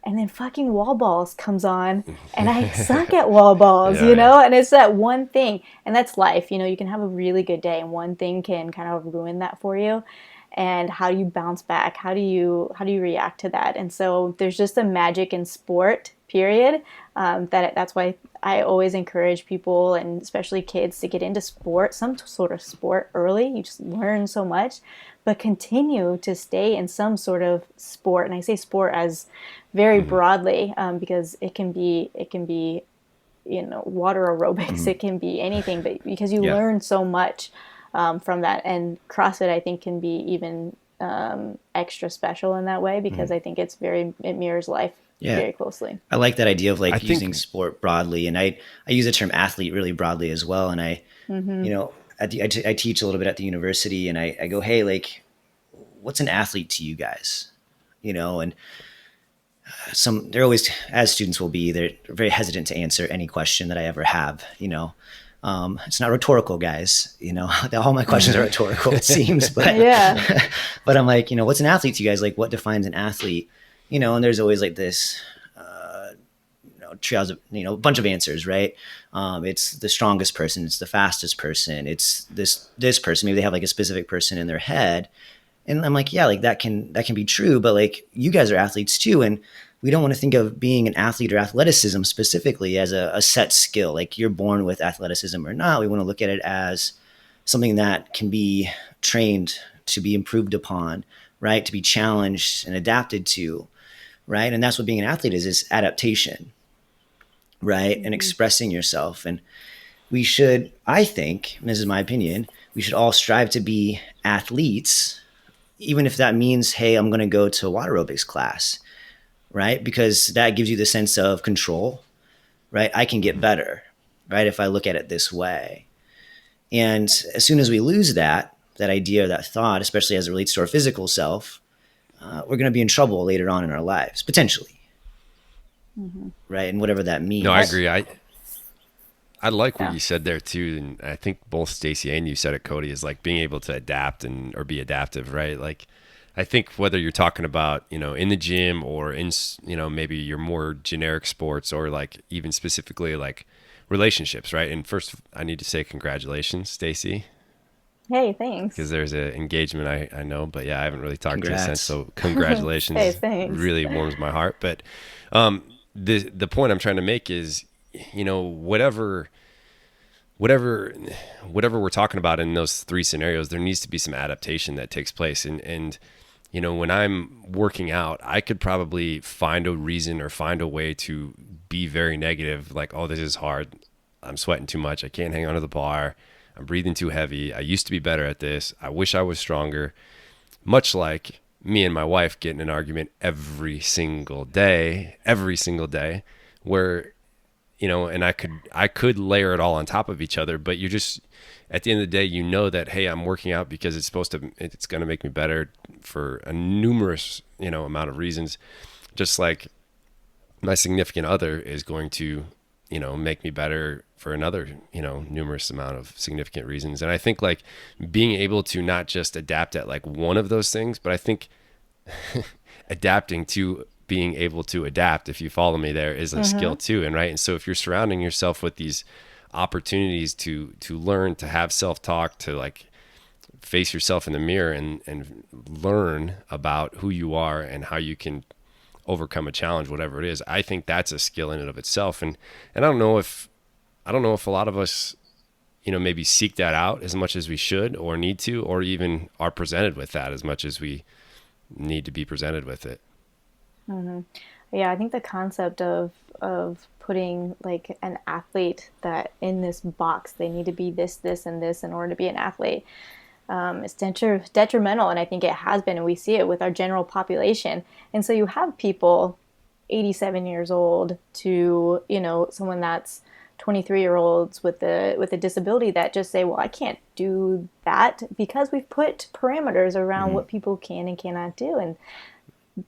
Speaker 2: and then fucking wall balls comes on, and I suck at wall balls, and it's that one thing, and that's life. You can have a really good day, and one thing can kind of ruin that for you. And how do you bounce back? How do you react to that? And so there's just a magic in sport, period. That's why I always encourage people, and especially kids, to get into sport, some sort of sport early. You just learn so much. but continue to stay in some sort of sport. And I say sport as very broadly, because it can be, water aerobics, it can be anything, but because you learn so much from that. And CrossFit, I think, can be even extra special in that way, because I think it mirrors life very closely.
Speaker 3: I like that idea of like using sport broadly. And I use the term athlete really broadly as well. And I teach a little bit at the university, and I go, hey, like, what's an athlete to you guys? And they're always, as students will be, they're very hesitant to answer any question that I ever have. It's not rhetorical, guys. All my questions are rhetorical, it seems, but but I'm like, what's an athlete to you guys? Like, what defines an athlete? And there's always like this, triage of, a bunch of answers, right? It's the strongest person, it's the fastest person, it's this person. Maybe they have like a specific person in their head. And I'm like, yeah, like that can be true, but like you guys are athletes too. And we don't want to think of being an athlete or athleticism specifically as a set skill. Like you're born with athleticism or not. We want to look at it as something that can be trained, to be improved upon, right? To be challenged and adapted to, right? And that's what being an athlete is adaptation, right? And expressing yourself. And we should, I think, and this is my opinion, we should all strive to be athletes, even if that means, hey, I'm going to go to a water aerobics class, right? Because that gives you the sense of control, right? I can get better, right? If I look at it this way. And as soon as we lose that idea, that thought, especially as it relates to our physical self, we're going to be in trouble later on in our lives, potentially. Right? And whatever that means.
Speaker 1: No, I agree. I like what you said there too. And I think both Stacy and you said it, Cody, is like being able to adapt or be adaptive, right? Like, I think whether you're talking about, in the gym or in, maybe your more generic sports, or like even specifically like relationships, right? And first I need to say congratulations, Stacy.
Speaker 2: Hey, thanks.
Speaker 1: Because there's an engagement I know, but yeah, I haven't really talked to you since. So congratulations.
Speaker 2: Hey, thanks.
Speaker 1: Really warms my heart. But the point I'm trying to make is, whatever we're talking about in those three scenarios, there needs to be some adaptation that takes place. And when I'm working out, I could probably find a reason or find a way to be very negative, like, oh, this is hard. I'm sweating too much. I can't hang onto the bar. I'm breathing too heavy. I used to be better at this. I wish I was stronger. Much like me and my wife get in an argument every single day, where, and I could layer it all on top of each other, but you're just, at the end of the day, that, hey, I'm working out because it's going to make me better for a numerous, amount of reasons. Just like my significant other is going to, make me better for another, numerous amount of significant reasons. And I think like being able to not just adapt at like one of those things, but I think adapting to being able to adapt, if you follow me there, is a skill too. And right. And so if you're surrounding yourself with these opportunities to learn, to have self-talk, to like face yourself in the mirror and learn about who you are and how you can overcome a challenge, whatever it is, I think that's a skill in and of itself. And I don't know if a lot of us, maybe seek that out as much as we should or need to, or even are presented with that as much as we need to be presented with it.
Speaker 2: Yeah, I think the concept of putting like an athlete that in this box, they need to be this, and this in order to be an athlete, is detrimental. And I think it has been, and we see it with our general population. And so you have people 87 years old to, someone that's 23-year-olds with a disability that just say, well, I can't do that, because we've put parameters around what people can and cannot do. And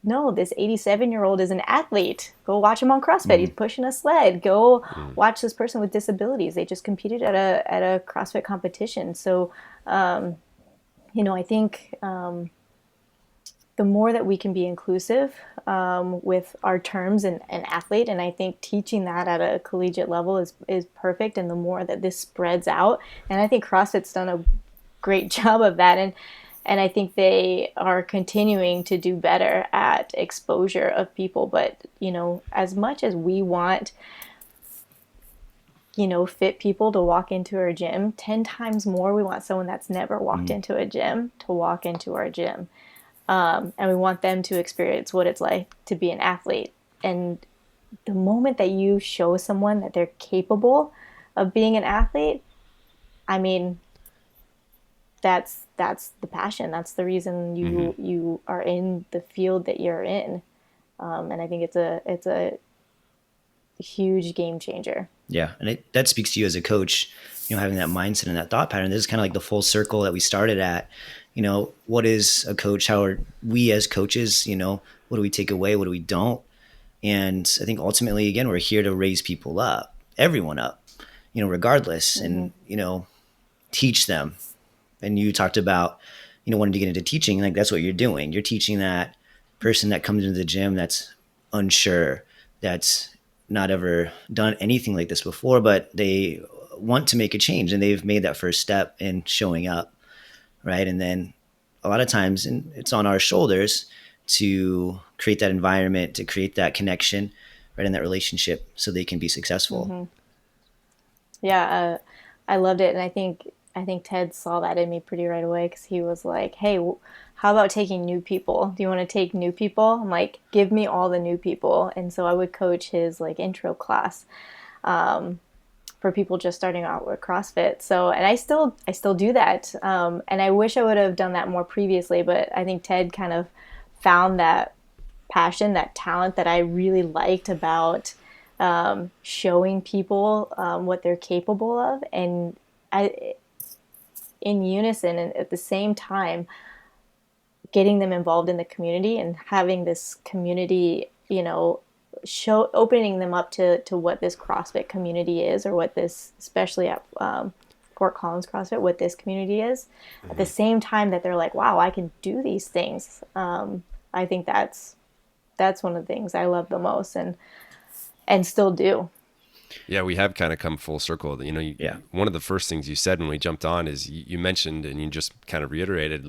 Speaker 2: no, this 87-year-old is an athlete. Go watch him on CrossFit. He's pushing a sled. Go watch this person with disabilities. They just competed at a CrossFit competition. So, I think the more that we can be inclusive with our terms and athlete, and I think teaching that at a collegiate level is perfect. And the more that this spreads out, and I think CrossFit's done a great job of that. And I think they are continuing to do better at exposure of people. But, as much as we want fit people to walk into our gym. 10 times more, we want someone that's never walked into a gym to walk into our gym. And we want them to experience what it's like to be an athlete. And the moment that you show someone that they're capable of being an athlete, I mean, that's the passion. That's the reason you are in the field that you're in. And I think it's a huge game changer.
Speaker 3: Yeah, and that speaks to you as a coach, having that mindset and that thought pattern. This is kind of like the full circle that we started at. What is a coach? How are we as coaches? What do we take away? What do we don't? And I think ultimately, again, we're here to raise people up, everyone up, regardless, and teach them. And you talked about, wanting to get into teaching. Like, that's what you're doing. You're teaching that person that comes into the gym that's unsure, that's not ever done anything like this before, but they want to make a change, and they've made that first step in showing up, right? And then a lot of times, and it's on our shoulders to create that environment, to create that connection, right, in that relationship, so they can be successful.
Speaker 2: Yeah, I loved it, and I think Ted saw that in me pretty right away, because he was like, "Hey, how about taking new people? Do you want to take new people?" I'm like, "Give me all the new people." And so I would coach his intro class for people just starting out with CrossFit. So, and I still do that. And I wish I would have done that more previously, but I think Ted kind of found that passion, that talent that I really liked about showing people what they're capable of, and in unison and at the same time getting them involved in the community and having this community, opening them up to what this CrossFit community is, or what this, especially at Fort Collins CrossFit, what this community is. At the same time that they're like, wow, I can do these things. I think that's one of the things I love the most, and still do.
Speaker 1: Yeah, we have kind of come full circle. One of the first things you said when we jumped on is you mentioned, and you just kind of reiterated,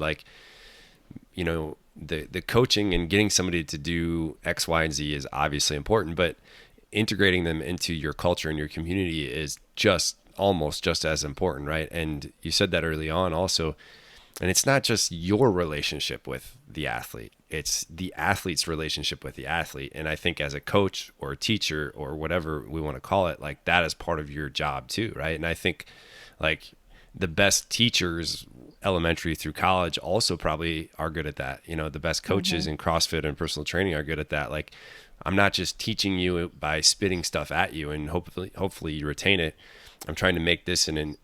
Speaker 1: the coaching and getting somebody to do X, Y, and Z is obviously important, but integrating them into your culture and your community is almost just as important, right? And you said that early on also. And it's not just your relationship with the athlete, it's the athlete's relationship with the athlete. And I think as a coach or a teacher or whatever we want to call it, that is part of your job too, right? And I think the best teachers, elementary through college, also probably are good at that. The best coaches in CrossFit and personal training are good at that. I'm not just teaching you by spitting stuff at you and hopefully you retain it. I'm trying to make this in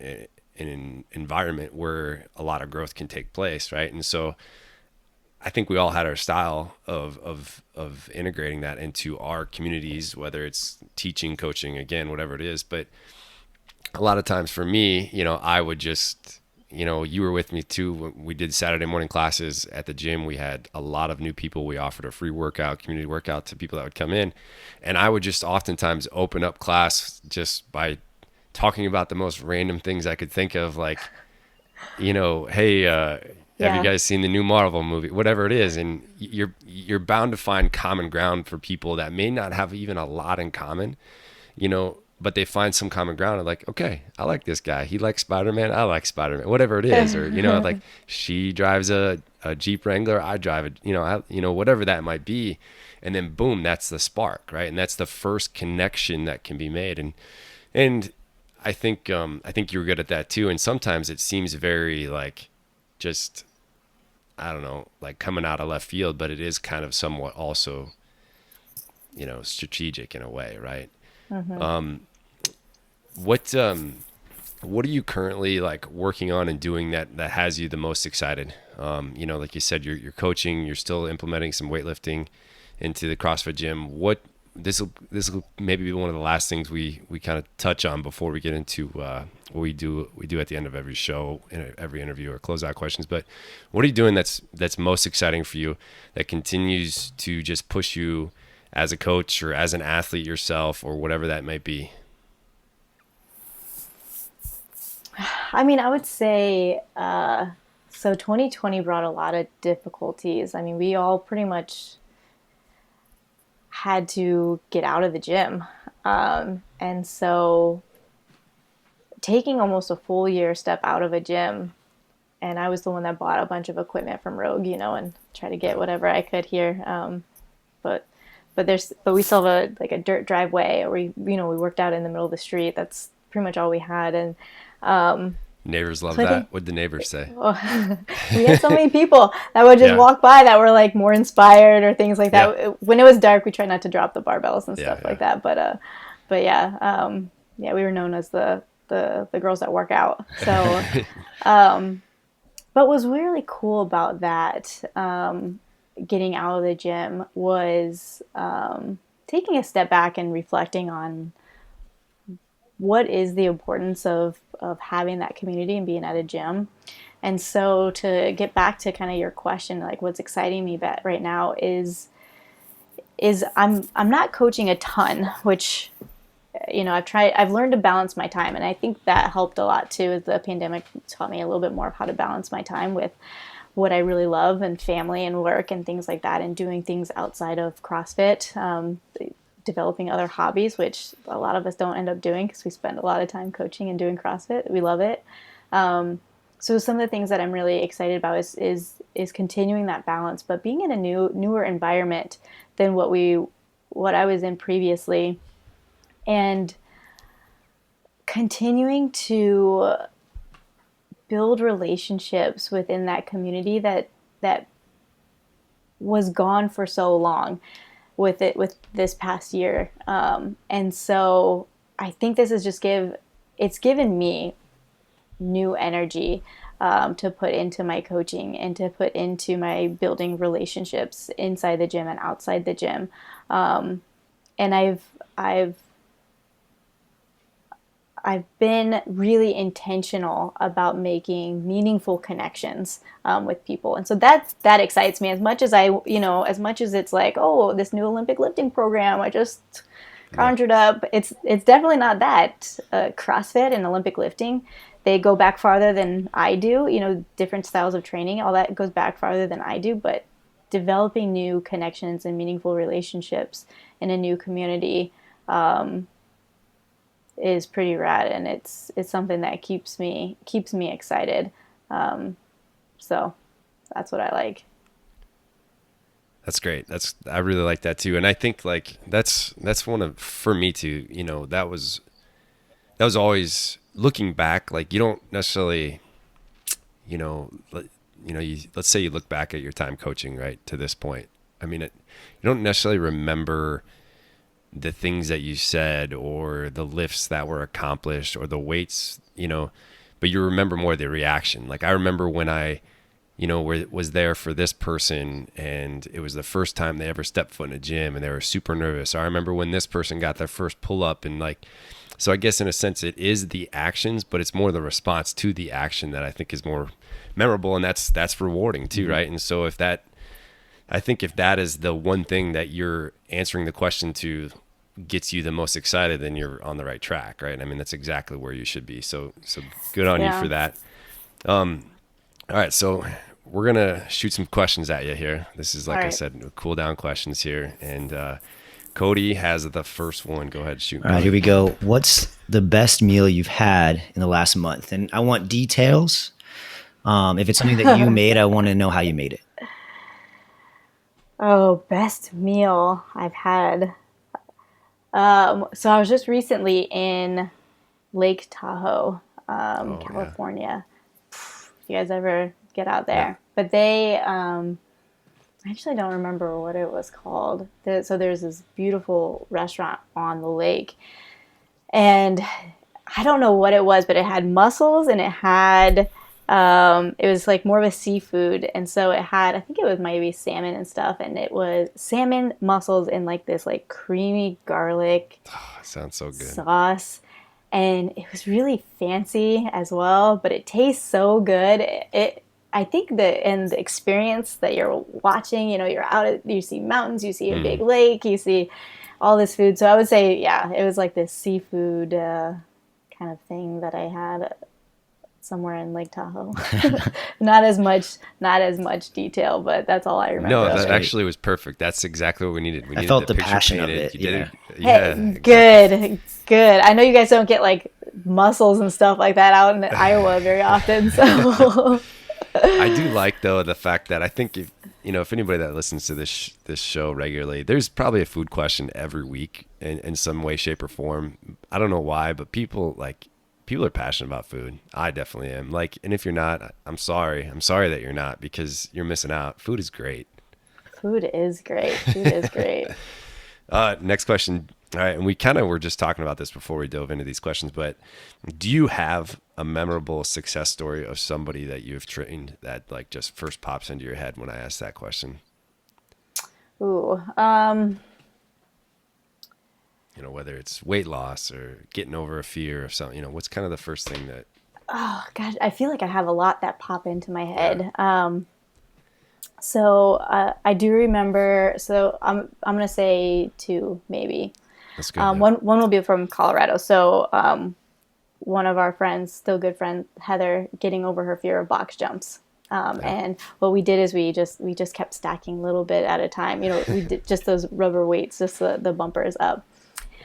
Speaker 1: an environment where a lot of growth can take place, right? And so I think we all had our style of integrating that into our communities, whether it's teaching, coaching, again, whatever it is. But a lot of times for me, I would just, you were with me too when we did Saturday morning classes at the gym. We had a lot of new people. We offered a free workout, community workout, to people that would come in, and I would just oftentimes open up class just by talking about the most random things I could think of, hey, have you guys seen the new Marvel movie? Whatever it is. And you're bound to find common ground for people that may not have even a lot in common, but they find some common ground and okay, I like this guy. He likes Spider-Man. I like Spider-Man, whatever it is. Or, she drives a Jeep Wrangler. I drive it, whatever that might be. And then boom, that's the spark, right? And that's the first connection that can be made. And I think you're good at that too. And sometimes it seems very just, I don't know, coming out of left field, but it is kind of somewhat also, strategic in a way, right? What are you currently working on and doing that has you the most excited? Like you said, you're coaching, you're still implementing some weightlifting into the CrossFit gym. This will maybe be one of the last things we kind of touch on before we get into what we do at the end of every show, in every interview, or closeout questions. But what are you doing that's most exciting for you, that continues to just push you as a coach or as an athlete yourself, or whatever that might be?
Speaker 2: I mean, I would say, so 2020 brought a lot of difficulties. I mean, we all pretty much had to get out of the gym. And so taking almost a full year step out of a gym. And I was the one that bought a bunch of equipment from Rogue, and try to get whatever I could here. But we still have a dirt driveway, or we worked out in the middle of the street. That's pretty much all we had. And
Speaker 1: neighbors love that. What'd the neighbors say?
Speaker 2: We had so many people that would just walk by that were like more inspired or things like that. Yeah. When it was dark, we tried not to drop the barbells and stuff like that. But we were known as the girls that work out. So, but what was really cool about that, getting out of the gym, was taking a step back and reflecting on what is the importance of having that community and being at a gym. And so to get back to kind of your question, like what's exciting me right now is I'm not coaching a ton, which, I've learned to balance my time. And I think that helped a lot too, as the pandemic taught me a little bit more of how to balance my time with what I really love, and family and work and things like that, and doing things outside of CrossFit, developing other hobbies, which a lot of us don't end up doing because we spend a lot of time coaching and doing CrossFit. We love it. So some of the things that I'm really excited about is continuing that balance, but being in a newer environment than what I was in previously, and continuing to build relationships within that community that was gone for so long with this past year. And so I think this is it's given me new energy to put into my coaching and to put into my building relationships inside the gym and outside the gym. And I've been really intentional about making meaningful connections with people. And so that excites me as much as as much as it's like, oh, this new Olympic lifting program I just conjured up. It's definitely not that. CrossFit and Olympic lifting, they go back farther than I do. Different styles of training, all that goes back farther than I do. But developing new connections and meaningful relationships in a new community is pretty rad, and it's something that keeps me excited. So that's what I like.
Speaker 1: That's great. I really like that too. And I think like that's for me too, that was always looking back, like you don't necessarily, let's say you look back at your time coaching, right, to this point. I mean, you don't necessarily remember the things that you said or the lifts that were accomplished or the weights, but you remember more the reaction. Like I remember when I, was there for this person and it was the first time they ever stepped foot in a gym and they were super nervous. I remember when this person got their first pull up, and like, so I guess in a sense it is the actions, but it's more the response to the action that I think is more memorable, and that's rewarding too. Mm-hmm. Right. And so if that is the one thing that you're answering the question to gets you the most excited, then you're on the right track, right? I mean, that's exactly where you should be. So good on you for that. All right, so we're gonna shoot some questions at you here. This is, like I said, cool down questions here, and Cody has the first one. Go ahead, shoot.
Speaker 3: All right, here we go. What's the best meal you've had in the last month? And I want details. If it's something that you made, I want to know how you made it.
Speaker 2: Oh, best meal I've had. So I was just recently in Lake Tahoe, California. Yeah. If you guys ever get out there. Yeah. But they, I actually don't remember what it was called. So there's this beautiful restaurant on the lake. And I don't know what it was, but it had mussels and it had... it was like more of a seafood, and so it had, I think it was maybe salmon and stuff, and it was salmon, mussels, and like this like creamy garlic
Speaker 1: sounds so good
Speaker 2: sauce, and it was really fancy as well, but it tastes so good. I think the experience that you're watching, you're out, you see mountains, you see a big lake, you see all this food. So I would say, it was like this seafood kind of thing that I had somewhere in Lake Tahoe. not as much detail, but that's all I remember.
Speaker 1: No, that actually was perfect. That's exactly what we needed.
Speaker 3: I felt the passion of it.
Speaker 1: You did it.
Speaker 2: Yeah, hey, exactly. Good. I know you guys don't get like mussels and stuff like that out in Iowa very often. So
Speaker 1: I do like, though, the fact that I think if anybody that listens to this show regularly, there's probably a food question every week in some way, shape, or form. I don't know why, but people are passionate about food. I definitely am. Like, and if you're not, I'm sorry. I'm sorry that you're not, because you're missing out. Food is great.
Speaker 2: Food is great. Food is great.
Speaker 1: Next question. All right, and we kind of were just talking about this before we dove into these questions, but do you have a memorable success story of somebody that you've trained that like just first pops into your head when I ask that question?
Speaker 2: Ooh,
Speaker 1: whether it's weight loss or getting over a fear of something, what's kind of the first thing that...
Speaker 2: Oh gosh, I feel like I have a lot that pop into my head. Yeah. So I do remember. So I'm gonna say two, maybe.
Speaker 1: That's good. Yeah.
Speaker 2: One will be from Colorado. So one of our friends, still good friend, Heather, getting over her fear of box jumps. And what we did is we just kept stacking a little bit at a time. We did just those rubber weights, just the bumpers up.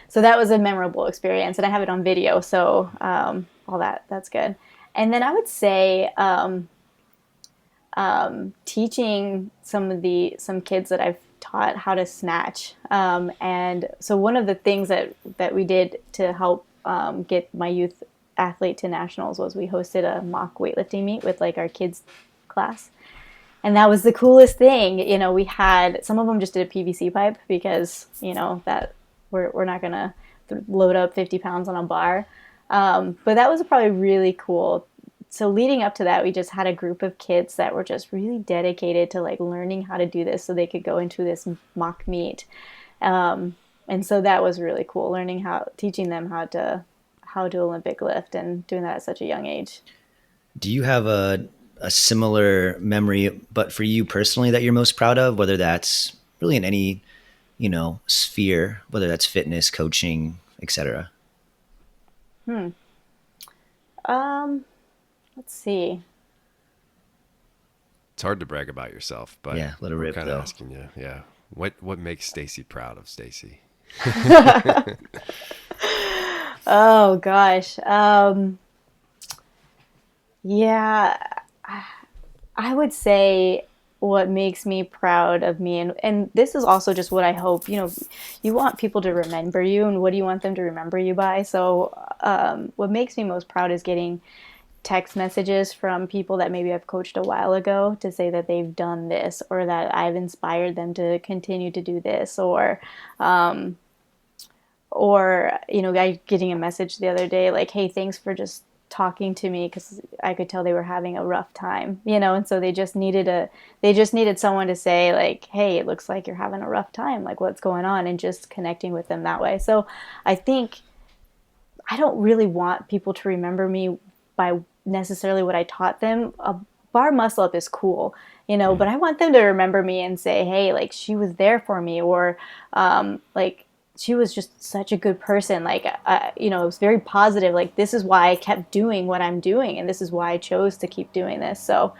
Speaker 2: So that was a memorable experience, and I have it on video. So all that's good. And then I would say teaching some kids that I've taught how to snatch. And so one of the things that we did to help get my youth athlete to nationals was we hosted a mock weightlifting meet with like our kids class. And that was the coolest thing. We had, some of them just did a PVC pipe because, that we're not going to load up 50 pounds on a bar. But that was probably really cool. So leading up to that, we just had a group of kids that were just really dedicated to like learning how to do this so they could go into this mock meet. And so that was really cool, teaching them how to Olympic lift and doing that at such a young age.
Speaker 3: Do you have a similar memory, but for you personally, that you're most proud of, whether that's really in any, sphere, whether that's fitness, coaching, etc.?
Speaker 2: Let's see.
Speaker 1: It's hard to brag about yourself, but
Speaker 3: yeah, let it rip,
Speaker 1: kind of asking you, yeah. What makes Stacy proud of Stacy?
Speaker 2: Oh gosh. Yeah, I would say what makes me proud of me, and this is also just what I hope, you want people to remember you, and what do you want them to remember you by? So what makes me most proud is getting text messages from people that maybe I've coached a while ago to say that they've done this, or that I've inspired them to continue to do this, or getting a message the other day like, hey, thanks for just talking to me, because I could tell they were having a rough time, and so they just needed someone to say like, hey, it looks like you're having a rough time, like what's going on, and just connecting with them that way. So I think I don't really want people to remember me by necessarily what I taught them. A bar muscle up is cool, but I want them to remember me and say, hey, like she was there for me, or like she was just such a good person. Like, it was very positive. Like, this is why I kept doing what I'm doing, and this is why I chose to keep doing this. So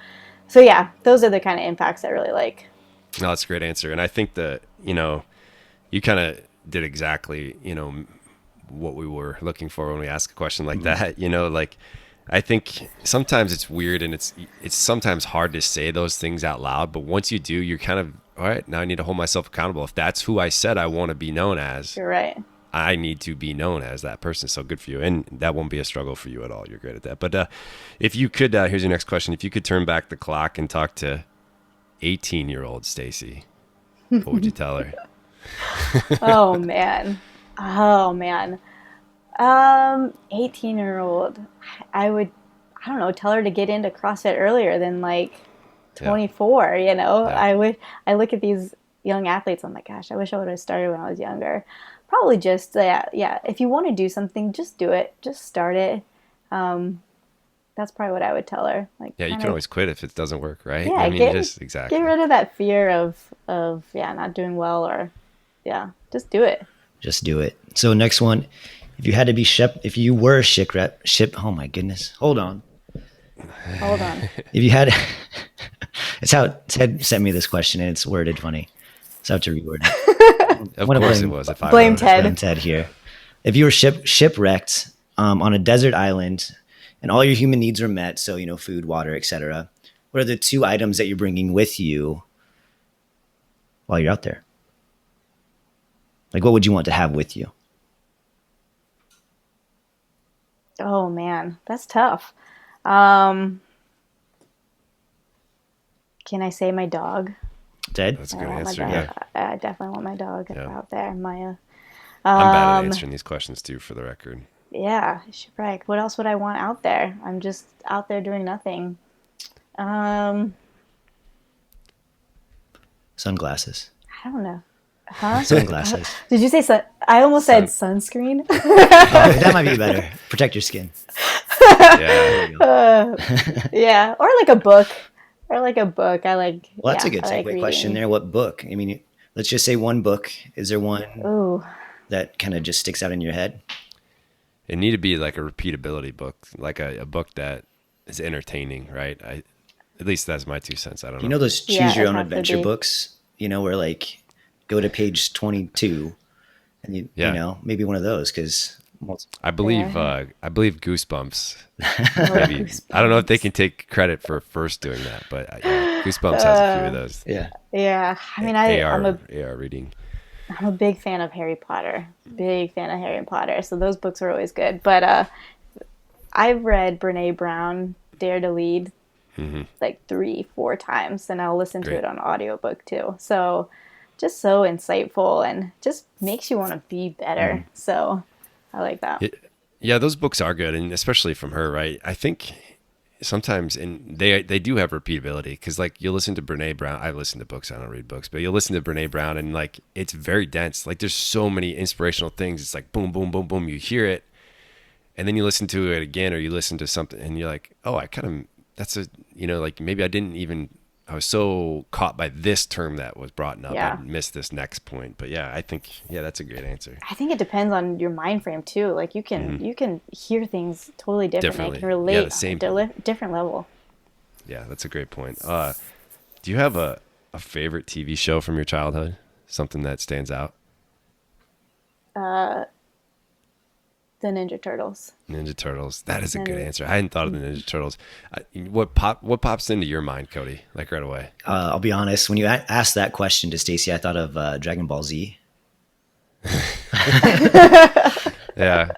Speaker 2: yeah, those are the kind of impacts I really like.
Speaker 1: No, that's a great answer. And I think that, you kind of did exactly, what we were looking for when we ask a question like that, like, I think sometimes it's weird, and it's sometimes hard to say those things out loud, but once you do, you're kind of, all right, now I need to hold myself accountable. If that's who I said I want to be known as,
Speaker 2: you're right,
Speaker 1: I need to be known as that person. So good for you. And that won't be a struggle for you at all. You're great at that. But if you could, here's your next question. If you could turn back the clock and talk to 18-year-old Stacy, what would you tell her?
Speaker 2: Oh man. 18-year-old, I would, tell her to get into CrossFit earlier than like 24, Yeah. I look at these young athletes, I'm like, gosh, I wish I would have started when I was younger. Probably just, if you want to do something, just do it. Just start it. That's probably what I would tell her. Like,
Speaker 1: yeah, you can always quit if it doesn't work, right?
Speaker 2: Yeah,
Speaker 1: exactly.
Speaker 2: Get rid of that fear of not doing well, or just do it.
Speaker 3: Just do it. So next one, if you had to be if you were oh my goodness, hold on. If you had, it's how Ted sent me this question, and it's worded funny, so I have to reword it.
Speaker 1: Of course it was.
Speaker 2: Blame Ted.
Speaker 3: Blame Ted here. If you were shipwrecked on a desert island and all your human needs are met, so, food, water, etc., what are the 2 items that you're bringing with you while you're out there? Like, what would you want to have with you?
Speaker 2: Oh man, that's tough. Can I say my dog?
Speaker 3: Ted?
Speaker 1: That's a good answer. Yeah.
Speaker 2: I definitely want my dog out there, Maya.
Speaker 1: I'm bad at answering these questions too, for the record.
Speaker 2: Yeah, shipwreck. What else would I want out there? I'm just out there doing nothing.
Speaker 3: Sunglasses.
Speaker 2: I don't know. Huh?
Speaker 3: Sunglasses.
Speaker 2: Did you say sun? I almost said sunscreen.
Speaker 3: That might be better. Protect your skin.
Speaker 1: Yeah.
Speaker 2: Yeah, or like a book. I like.
Speaker 3: Well, that's a good
Speaker 2: I like
Speaker 3: segue question
Speaker 2: reading.
Speaker 3: there. What book? I mean, let's just say one book. Is there one
Speaker 2: Ooh.
Speaker 3: that kind of just sticks out in your head?
Speaker 1: It need to be like a repeatability book, like a book that is entertaining, right? At least that's my 2 cents. I don't know.
Speaker 3: You know those choose
Speaker 2: Yeah,
Speaker 3: your
Speaker 2: it'd
Speaker 3: own
Speaker 2: have to
Speaker 3: adventure
Speaker 2: be.
Speaker 3: books, where like go to page 22 and you maybe one of those, because
Speaker 1: I believe Goosebumps. Maybe I don't know if they can take credit for first doing that, but Goosebumps has a few of those.
Speaker 3: yeah.
Speaker 2: Yeah, I mean,
Speaker 1: AR reading.
Speaker 2: I'm a big fan of Harry Potter. So those books are always good. But I've read Brene Brown, Dare to Lead, like 3-4 times, and I'll listen to it on audiobook too. So just so insightful and just makes you want to be better. So I like that.
Speaker 1: Yeah, those books are good, and especially from her, right? I think sometimes, and they do have repeatability, because like you'll listen to Brene Brown. I listen to books, I don't read books, but you'll listen to Brene Brown, and like it's very dense. Like there's so many inspirational things. It's like boom, boom, boom, boom. You hear it, and then you listen to it again, or you listen to something, and you're like, oh, like maybe I was so caught by this term that was brought up, I missed this next point. But yeah, I think that's a great answer.
Speaker 2: I think it depends on your mind frame too. Like you can hear things totally differently. You can relate on a different level.
Speaker 1: Yeah, that's a great point. Do you have a favorite TV show from your childhood? Something that stands out?
Speaker 2: The Ninja Turtles.
Speaker 1: Ninja Turtles. That is a good answer. I hadn't thought of the Ninja Turtles. What pops into your mind, Cody? Like right away?
Speaker 3: I'll be honest. When you asked that question to Stacy, I thought of Dragon Ball Z.
Speaker 1: Yeah.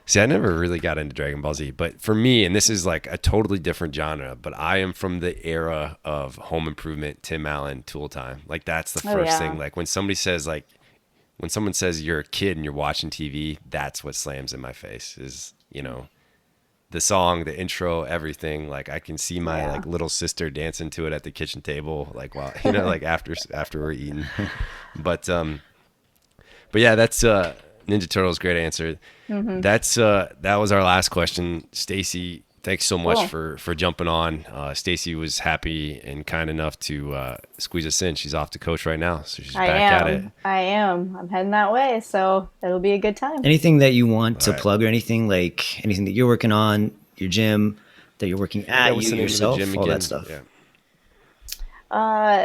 Speaker 1: See, I never really got into Dragon Ball Z, but for me, and this is like a totally different genre, but I am from the era of Home Improvement, Tim Allen, Tool Time. Like that's the first thing. Like when someone says you're a kid and you're watching TV, that's what slams in my face is, the song, the intro, everything. Like I can see my like little sister dancing to it at the kitchen table, like while, like after we're eating. But yeah, that's Ninja Turtles. Great answer. That was our last question. Stacy, thanks so much for jumping on. Stacy was happy and kind enough to squeeze us in. She's off to coach right now, so she's back at it.
Speaker 2: I am. I'm heading that way, so it'll be a good time.
Speaker 3: Anything that you want to plug, or anything that you're working on, your gym that you're working at, you yourself, all that stuff.
Speaker 1: Yeah.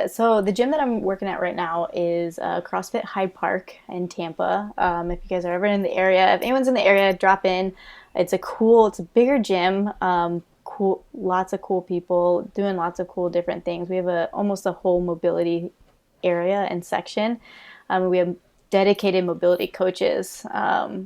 Speaker 2: So the gym that I'm working at right now is CrossFit Hyde Park in Tampa. If you guys are ever in the area, if anyone's in the area, drop in. It's a bigger gym. Cool, lots of cool people doing lots of cool different things. We have almost a whole mobility area and section. We have dedicated mobility coaches.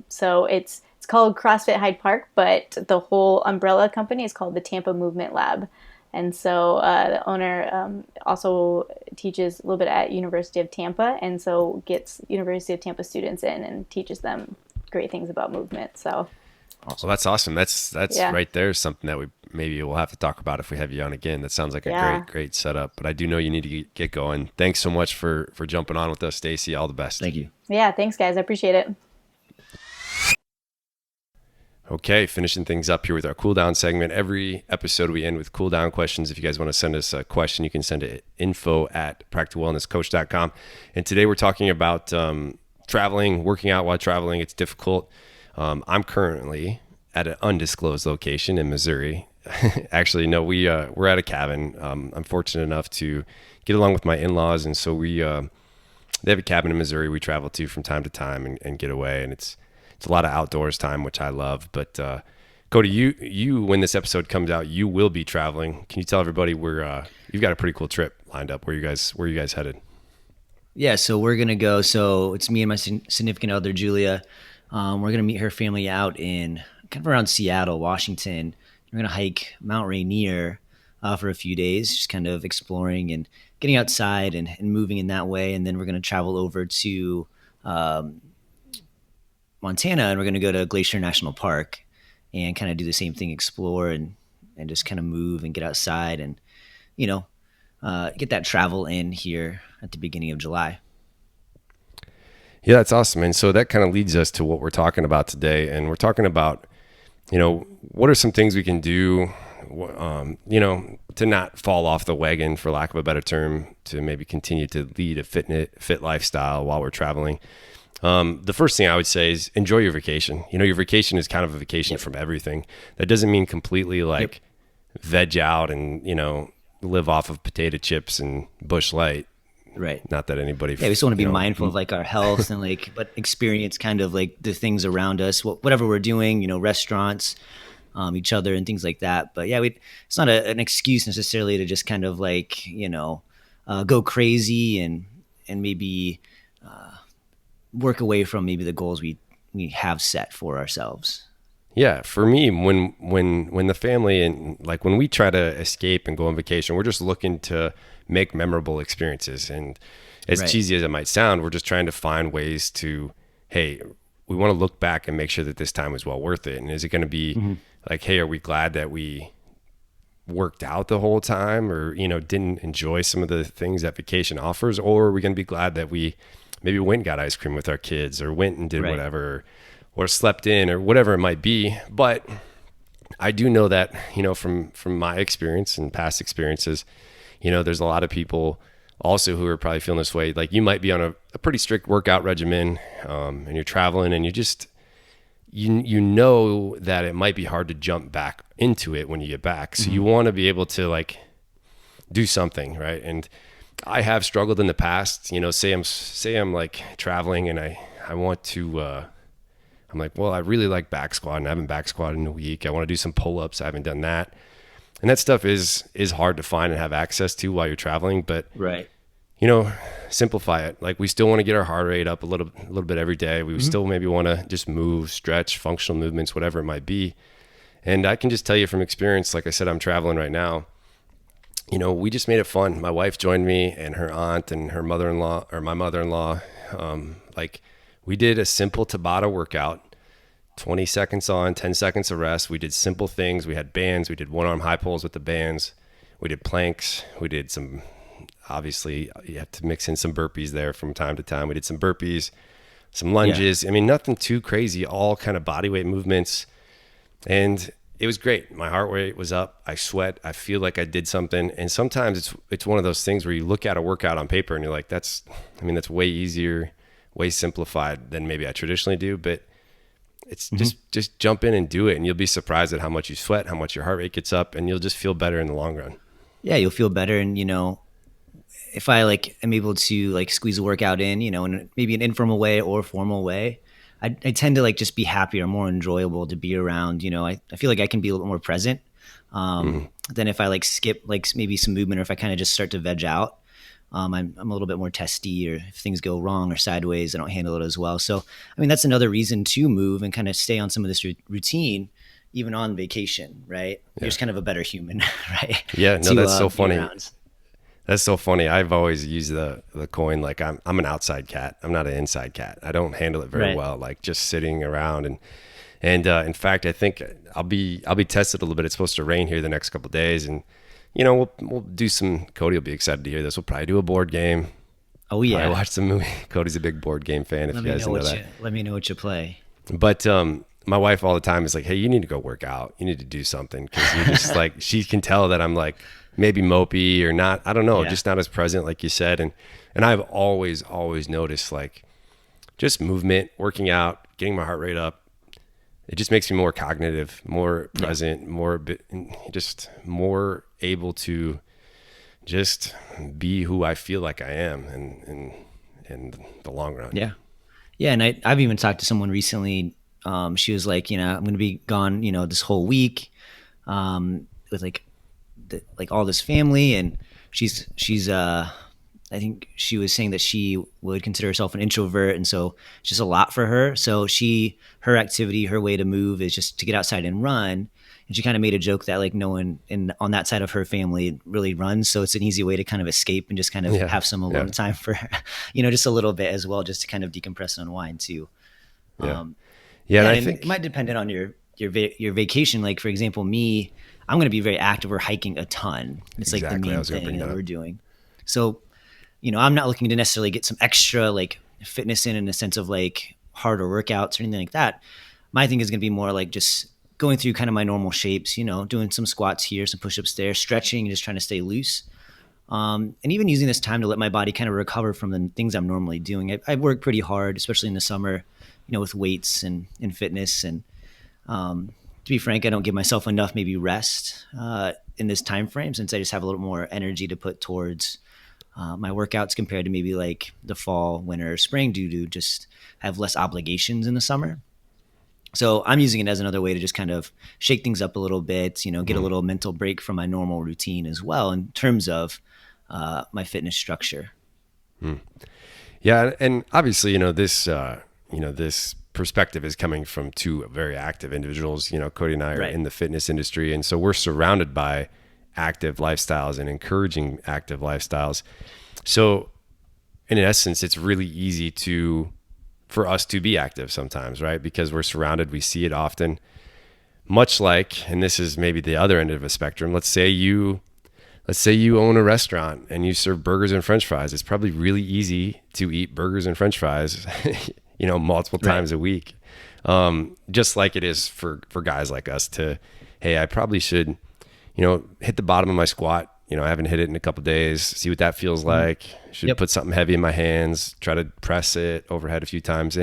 Speaker 2: So it's called CrossFit Hyde Park, but the whole umbrella company is called the Tampa Movement Lab. And so the owner also teaches a little bit at University of Tampa, and so gets University of Tampa students in and teaches them great things about movement. So,
Speaker 1: well, that's awesome. That's right there. Something that maybe we'll have to talk about if we have you on again. That sounds like a great setup. But I do know you need to get going. Thanks so much for jumping on with us, Stacy. All the best.
Speaker 3: Thank you.
Speaker 2: Yeah, thanks, guys. I appreciate it.
Speaker 1: Okay, finishing things up here with our cool down segment. Every episode we end with cool down questions. If you guys want to send us a question, you can send it info@practicalwellnesscoach.com. And today we're talking about traveling, working out while traveling. It's difficult. I'm currently at an undisclosed location in Missouri. Actually, no, we're at a cabin. I'm fortunate enough to get along with my in-laws, and so they have a cabin in Missouri we travel to from time to time and get away, and it's it's a lot of outdoors time, which I love. But Cody, you when this episode comes out, you will be traveling. Can you tell everybody where you've got a pretty cool trip lined up? Where you guys headed?
Speaker 3: Yeah, so we're gonna go. So it's me and my significant other, Julia. We're gonna meet her family out in kind of around Seattle, Washington. We're gonna hike Mount Rainier for a few days, just kind of exploring and getting outside and moving in that way. And then we're gonna travel over to Montana, and we're gonna go to Glacier National Park and kind of do the same thing, explore and just kind of move and get outside and get that travel in here at the beginning of July.
Speaker 1: Yeah, that's awesome. And so that kind of leads us to what we're talking about today. And we're talking about, what are some things we can do, to not fall off the wagon, for lack of a better term, to maybe continue to lead a fit lifestyle while we're traveling. The first thing I would say is enjoy your vacation. Your vacation is kind of a vacation from everything. That doesn't mean completely veg out and, live off of potato chips and Busch Light.
Speaker 3: Right.
Speaker 1: Not that anybody.
Speaker 3: Yeah, we just want to be mindful of our health and but experience kind of the things around us, whatever we're doing, restaurants, each other and things like that. But yeah, it's not an excuse necessarily to just kind of go crazy and maybe work away from maybe the goals we have set for ourselves.
Speaker 1: Yeah, for me, when the family and when we try to escape and go on vacation, we're just looking to make memorable experiences. And as cheesy as it might sound, we're just trying to find ways to, hey, we want to look back and make sure that this time was well worth it. And is it going to be hey, are we glad that we worked out the whole time, or didn't enjoy some of the things that vacation offers, or are we going to be glad that we maybe went and got ice cream with our kids, or went and did whatever, or slept in, or whatever it might be. But I do know that, from my experience and past experiences, there's a lot of people also who are probably feeling this way. You might be on a pretty strict workout regimen, and you're traveling, and you just, that it might be hard to jump back into it when you get back. So you want to be able to do something, right? And I have struggled in the past, say I'm traveling and I want to, I'm well, I really like back squatting. I haven't back squatted in a week. I want to do some pull-ups. I haven't done that. And that stuff is hard to find and have access to while you're traveling, but simplify it. We still want to get our heart rate up a little bit every day. We still maybe want to just move, stretch, functional movements, whatever it might be. And I can just tell you from experience, like I said, I'm traveling right now. We just made it fun. My wife joined me, and her aunt and her mother-in-law, or my mother-in-law, we did a simple Tabata workout, 20 seconds on, 10 seconds of rest. We did simple things. We had bands. We did one-arm high pulls with the bands. We did planks. We did some, obviously, you have to mix in some burpees there from time to time. We did some burpees, some lunges. Yeah. I mean, nothing too crazy, all kind of body weight movements. And it was great. My heart rate was up. I sweat. I feel like I did something. And sometimes it's one of those things where you look at a workout on paper and you're like, that's way easier, way simplified than maybe I traditionally do. But it's just jump in and do it. And you'll be surprised at how much you sweat, how much your heart rate gets up, and you'll just feel better in the long run.
Speaker 3: Yeah, you'll feel better. And, if I am able to squeeze a workout in, in maybe an informal way or formal way, I tend to just be happier, more enjoyable to be around. I feel like I can be a little more present than if I skip maybe some movement, or if I kind of just start to veg out. I'm a little bit more testy, or if things go wrong or sideways, I don't handle it as well. So, that's another reason to move and kind of stay on some of this routine, even on vacation, right? Yeah. You're just kind of a better human, right?
Speaker 1: Yeah, no, that's so funny. That's so funny. I've always used the coin I'm an outside cat. I'm not an inside cat. I don't handle it very well, just sitting around. And in fact, I think I'll be tested a little bit. It's supposed to rain here the next couple of days, and we'll do some. Cody will be excited to hear this. We'll probably do a board game.
Speaker 3: Oh yeah,
Speaker 1: I watched the movie. Cody's a big board game fan. If you guys know that,
Speaker 3: let me know what you play.
Speaker 1: But my wife all the time is hey, you need to go work out. You need to do something, because you're just she can tell that I'm maybe mopey or not. I don't know, just not as present, like you said. And I've always noticed just movement, working out, getting my heart rate up. It just makes me more cognitive, more present, just more able to just be who I feel like I am in the long run.
Speaker 3: Yeah. Yeah. And I've even talked to someone recently, she was like, I'm going to be gone, this whole week with like all this family. And she's I think she was saying that she would consider herself an introvert. And so it's just a lot for her. So her activity, her way to move is just to get outside and run. And she kind of made a joke that like no one on that side of her family really runs. So it's an easy way to kind of escape and just kind of have some alone time for, just a little bit as well, just to kind of decompress and unwind too.
Speaker 1: And
Speaker 3: I think it might depend on your vacation. Like for example, me, I'm going to be very active. We're hiking a ton. It's like the main thing that we're doing. So, I'm not looking to necessarily get some extra like fitness in a sense of like harder workouts or anything like that. My thing is going to be more like just going through kind of my normal shapes, doing some squats here, some push-ups there, stretching, and just trying to stay loose. And even using this time to let my body kind of recover from the things I'm normally doing. I work pretty hard, especially in the summer, with weights and fitness. And to be frank, I don't give myself enough maybe rest in this time frame, since I just have a little more energy to put towards my workouts compared to maybe like the fall, winter, spring, due to just have less obligations in the summer. So I'm using it as another way to just kind of shake things up a little bit, get a little mental break from my normal routine as well in terms of my fitness structure.
Speaker 1: Yeah. And obviously, this perspective is coming from two very active individuals. Cody and I are in the fitness industry. And so we're surrounded by active lifestyles and encouraging active lifestyles. So in essence, it's really easy for us to be active sometimes, right? Because we're surrounded, we see it often. Much like, and this is maybe the other end of a spectrum, let's say you own a restaurant and you serve burgers and French fries. It's probably really easy to eat burgers and French fries, multiple times a week. Just like it is for guys like us to, hey, I probably should, hit the bottom of my squat. I haven't hit it in a couple of days, see what that feels like. Should put something heavy in my hands, try to press it overhead a few times.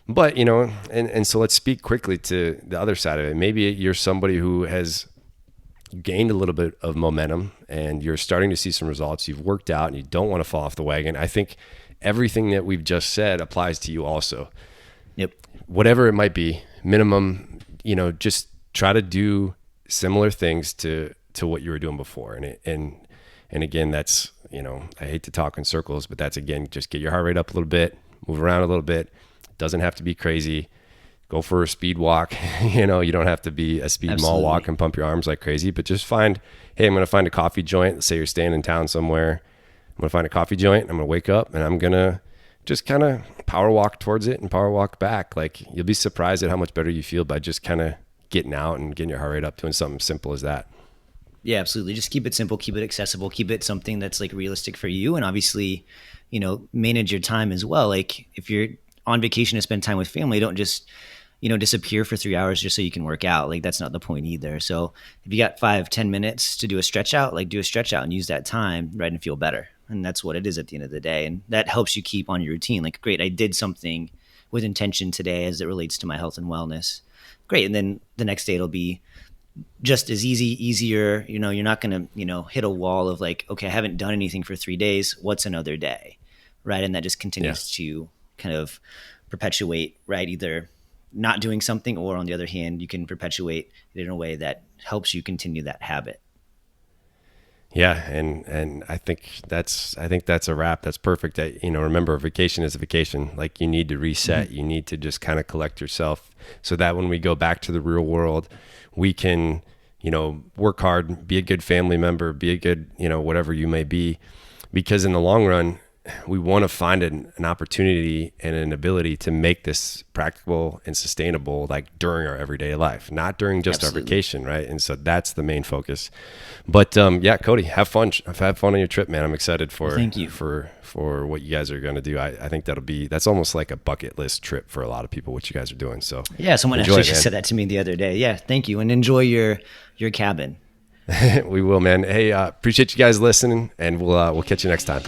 Speaker 1: But so let's speak quickly to the other side of it. Maybe you're somebody who has gained a little bit of momentum and you're starting to see some results. You've worked out and you don't want to fall off the wagon. I think everything that we've just said applies to you also. Whatever it might be, minimum, just try to do similar things to what you were doing before. And again, that's, I hate to talk in circles, but that's, again, just get your heart rate up a little bit, move around a little bit. It doesn't have to be crazy. Go for a speed walk. You don't have to be a speed mall walk and pump your arms like crazy, but just I'm going to find a coffee joint. Let's say you're staying in town somewhere. I'm going to find a coffee joint. I'm going to wake up and I'm going to just kind of power walk towards it and power walk back. Like, you'll be surprised at how much better you feel by just kind of getting out and getting your heart rate up, doing something simple as that.
Speaker 3: Yeah, absolutely. Just keep it simple, keep it accessible, keep it something that's like realistic for you. And obviously, manage your time as well. Like if you're on vacation to spend time with family, don't just, disappear for 3 hours just so you can work out. Like that's not the point either. So if you got 5-10 minutes to do a stretch out, like do a stretch out and use that time, right, and feel better. And that's what it is at the end of the day. And that helps you keep on your routine. Like, great, I did something with intention today as it relates to my health and wellness. Great. And then the next day it'll be just as easier. You're not going to, hit a wall of like, okay, I haven't done anything for 3 days. What's another day? Right. And that just continues to kind of perpetuate, right? Either not doing something, or on the other hand, you can perpetuate it in a way that helps you continue that habit.
Speaker 1: Yeah. And I think that's a wrap. That's perfect. Remember, a vacation is a vacation. Like, you need to reset. Mm-hmm. You need to just kind of collect yourself so that when we go back to the real world, we can, work hard, be a good family member, be a good, whatever you may be, because in the long run, we want to find an opportunity and an ability to make this practical and sustainable, like during our everyday life, not during just our vacation. Right. And so that's the main focus. But Cody, have fun. Have fun on your trip, man. I'm excited for,
Speaker 3: thank you
Speaker 1: for what you guys are going to do. I think that's almost like a bucket list trip for a lot of people, what you guys are doing. So
Speaker 3: yeah, someone actually just said that to me the other day. Yeah. Thank you. And enjoy your cabin.
Speaker 1: We will, man. Hey, appreciate you guys listening, and we'll catch you next time.